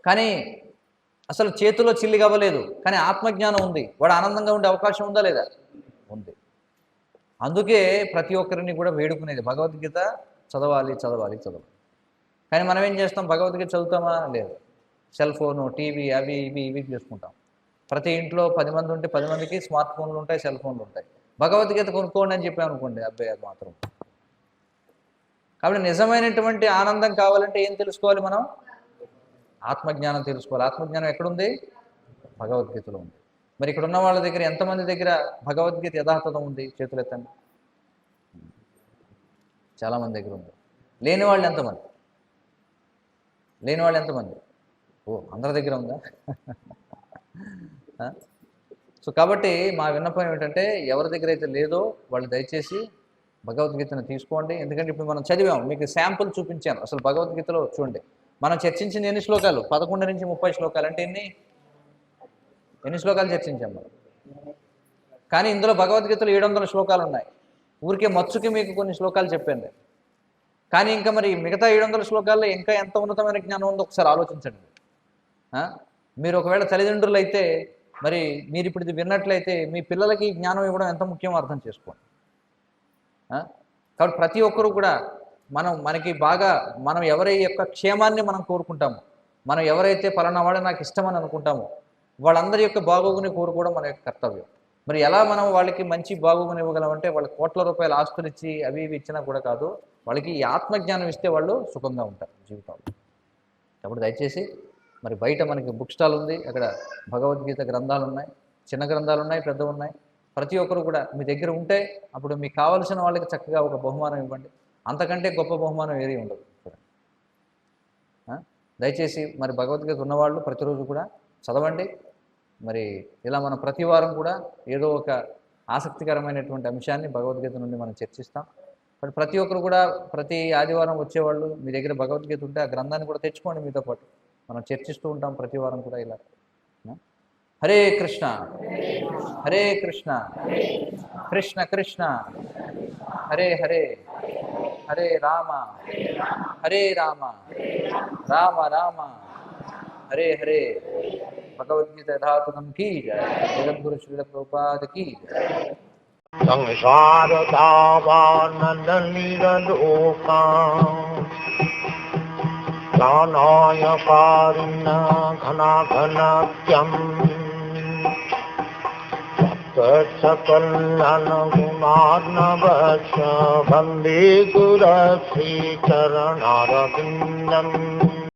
కానీ అసలు చేతిలో చిల్లి కవ్వలేదు, కానీ ఆత్మజ్ఞానం ఉంది, వాడు ఆనందంగా ఉండే అవకాశం ఉందా లేదా? ఉంది. అందుకే ప్రతి ఒక్కరిని కూడా వేడుకునేది భగవద్గీత చదవాలి చదవాలి చదవాలి. కానీ మనం ఏం చేస్తాం? భగవద్గీత చదువుతామా? లేదు. సెల్ ఫోను, టీవీ, అవి ఇవి చేసుకుంటాం. ప్రతి ఇంట్లో 10 మంది ఉంటే 10 మందికి స్మార్ట్ ఫోన్లు ఉంటాయి, సెల్ ఫోన్లు ఉంటాయి. భగవద్గీత కొనుక్కోండి అని చెప్పామనుకోండి, అబ్బాయి అది మాత్రం. కాబట్టి నిజమైనటువంటి ఆనందం కావాలంటే ఏం తెలుసుకోవాలి మనం? ఆత్మజ్ఞానం తెలుసుకోవాలి. ఆత్మజ్ఞానం ఎక్కడుంది? భగవద్గీతలో ఉంది. మరి ఇక్కడ ఉన్న వాళ్ళ దగ్గర ఎంతమంది దగ్గర భగవద్గీత యథాతథం ఉంది? చేతులు ఎత్తండి. చాలామంది దగ్గర ఉంది. లేని వాళ్ళు ఎంతమంది? లేని వాళ్ళు ఎంతమంది? ఓ, అందరి దగ్గర ఉందా? సో కాబట్టి మా విన్నపం ఏమిటంటే ఎవరి దగ్గర అయితే లేదో వాళ్ళు దయచేసి భగవద్గీతను తీసుకోండి. ఎందుకంటే ఇప్పుడు మనం చదివాం, మీకు శాంపుల్ చూపించాను. అసలు భగవద్గీతలో చూడండి, మనం చర్చించింది ఎన్ని శ్లోకాలు? 11 నుంచి 30 శ్లోకాలు. అంటే ఎన్ని శ్లోకాలు చర్చించాం మనం? కానీ ఇందులో భగవద్గీతలో 700 శ్లోకాలు ఉన్నాయి. ఊరికే మచ్చుకి మీకు కొన్ని శ్లోకాలు చెప్పాను. కానీ ఇంకా మరి మిగతా 700 శ్లోకాల్లో ఇంకా ఎంత ఉన్నతమైన జ్ఞానం ఉందో ఒకసారి ఆలోచించండి. మీరు ఒకవేళ తల్లిదండ్రులు అయితే మరి మీరు ఇప్పుడు ఇది విన్నట్లయితే మీ పిల్లలకి జ్ఞానం ఇవ్వడం ఎంత ముఖ్యమో అర్థం చేసుకోండి. కాబట్టి ప్రతి ఒక్కరూ కూడా మనకి బాగా మనం ఎవరి యొక్క క్షేమాన్ని మనం కోరుకుంటామో, మనం ఎవరైతే పలానా వాడు నాకు ఇష్టమని అనుకుంటామో వాళ్ళందరి యొక్క బాగోగుని కోరుకోవడం మన యొక్క కర్తవ్యం. మరి ఎలా మనం వాళ్ళకి మంచి బాగోగుని ఇవ్వగలమంటే వాళ్ళకి ₹1,00,00,000 ఆస్తులు ఇచ్చి అవి ఇచ్చినా కూడా కాదు, వాళ్ళకి ఈ ఆత్మజ్ఞానం ఇస్తే వాళ్ళు సుఖంగా ఉంటారు జీవితంలో. కాబట్టి దయచేసి మరి బయట మనకి బుక్ స్టాల్ ఉంది, అక్కడ భగవద్గీత గ్రంథాలు ఉన్నాయి, చిన్న గ్రంథాలు ఉన్నాయి, పెద్దవి ఉన్నాయి. ప్రతి ఒక్కరు కూడా మీ దగ్గర ఉంటే అప్పుడు మీకు కావలసిన వాళ్ళకి చక్కగా ఒక బహుమానం ఇవ్వండి. అంతకంటే గొప్ప బహుమానం ఏది ఉండదు. దయచేసి మరి భగవద్గీత ఉన్నవాళ్ళు ప్రతిరోజు కూడా చదవండి. మరి ఇలా మనం ప్రతి వారం కూడా ఏదో ఒక ఆసక్తికరమైనటువంటి అంశాన్ని భగవద్గీత నుండి మనం చర్చిస్తాం. మరి ప్రతి ఒక్కరు కూడా ప్రతి ఆదివారం వచ్చేవాళ్ళు మీ దగ్గర భగవద్గీత ఉంటే ఆ గ్రంథాన్ని కూడా తెచ్చుకోండి మీతో పాటు. మనం చర్చిస్తూ ఉంటాం ప్రతి వారం కూడా ఇలా. హరే కృష్ణ హరే కృష్ణ కృష్ణ కృష్ణ హరే హరే హరే రామ హరే రామ రామ రామ హరే హరే. భగవద్గీత యథాతథం కీ జయ. జగద్గురు శ్రీల ప్రభుపాద కీ జయ. संसार दावानलीलोका ज्ञानाय कारुण्य घनाघनाख्यम् सकलगुणार्णवस्य वन्दे गुरश्रीचरणारविन्दम्.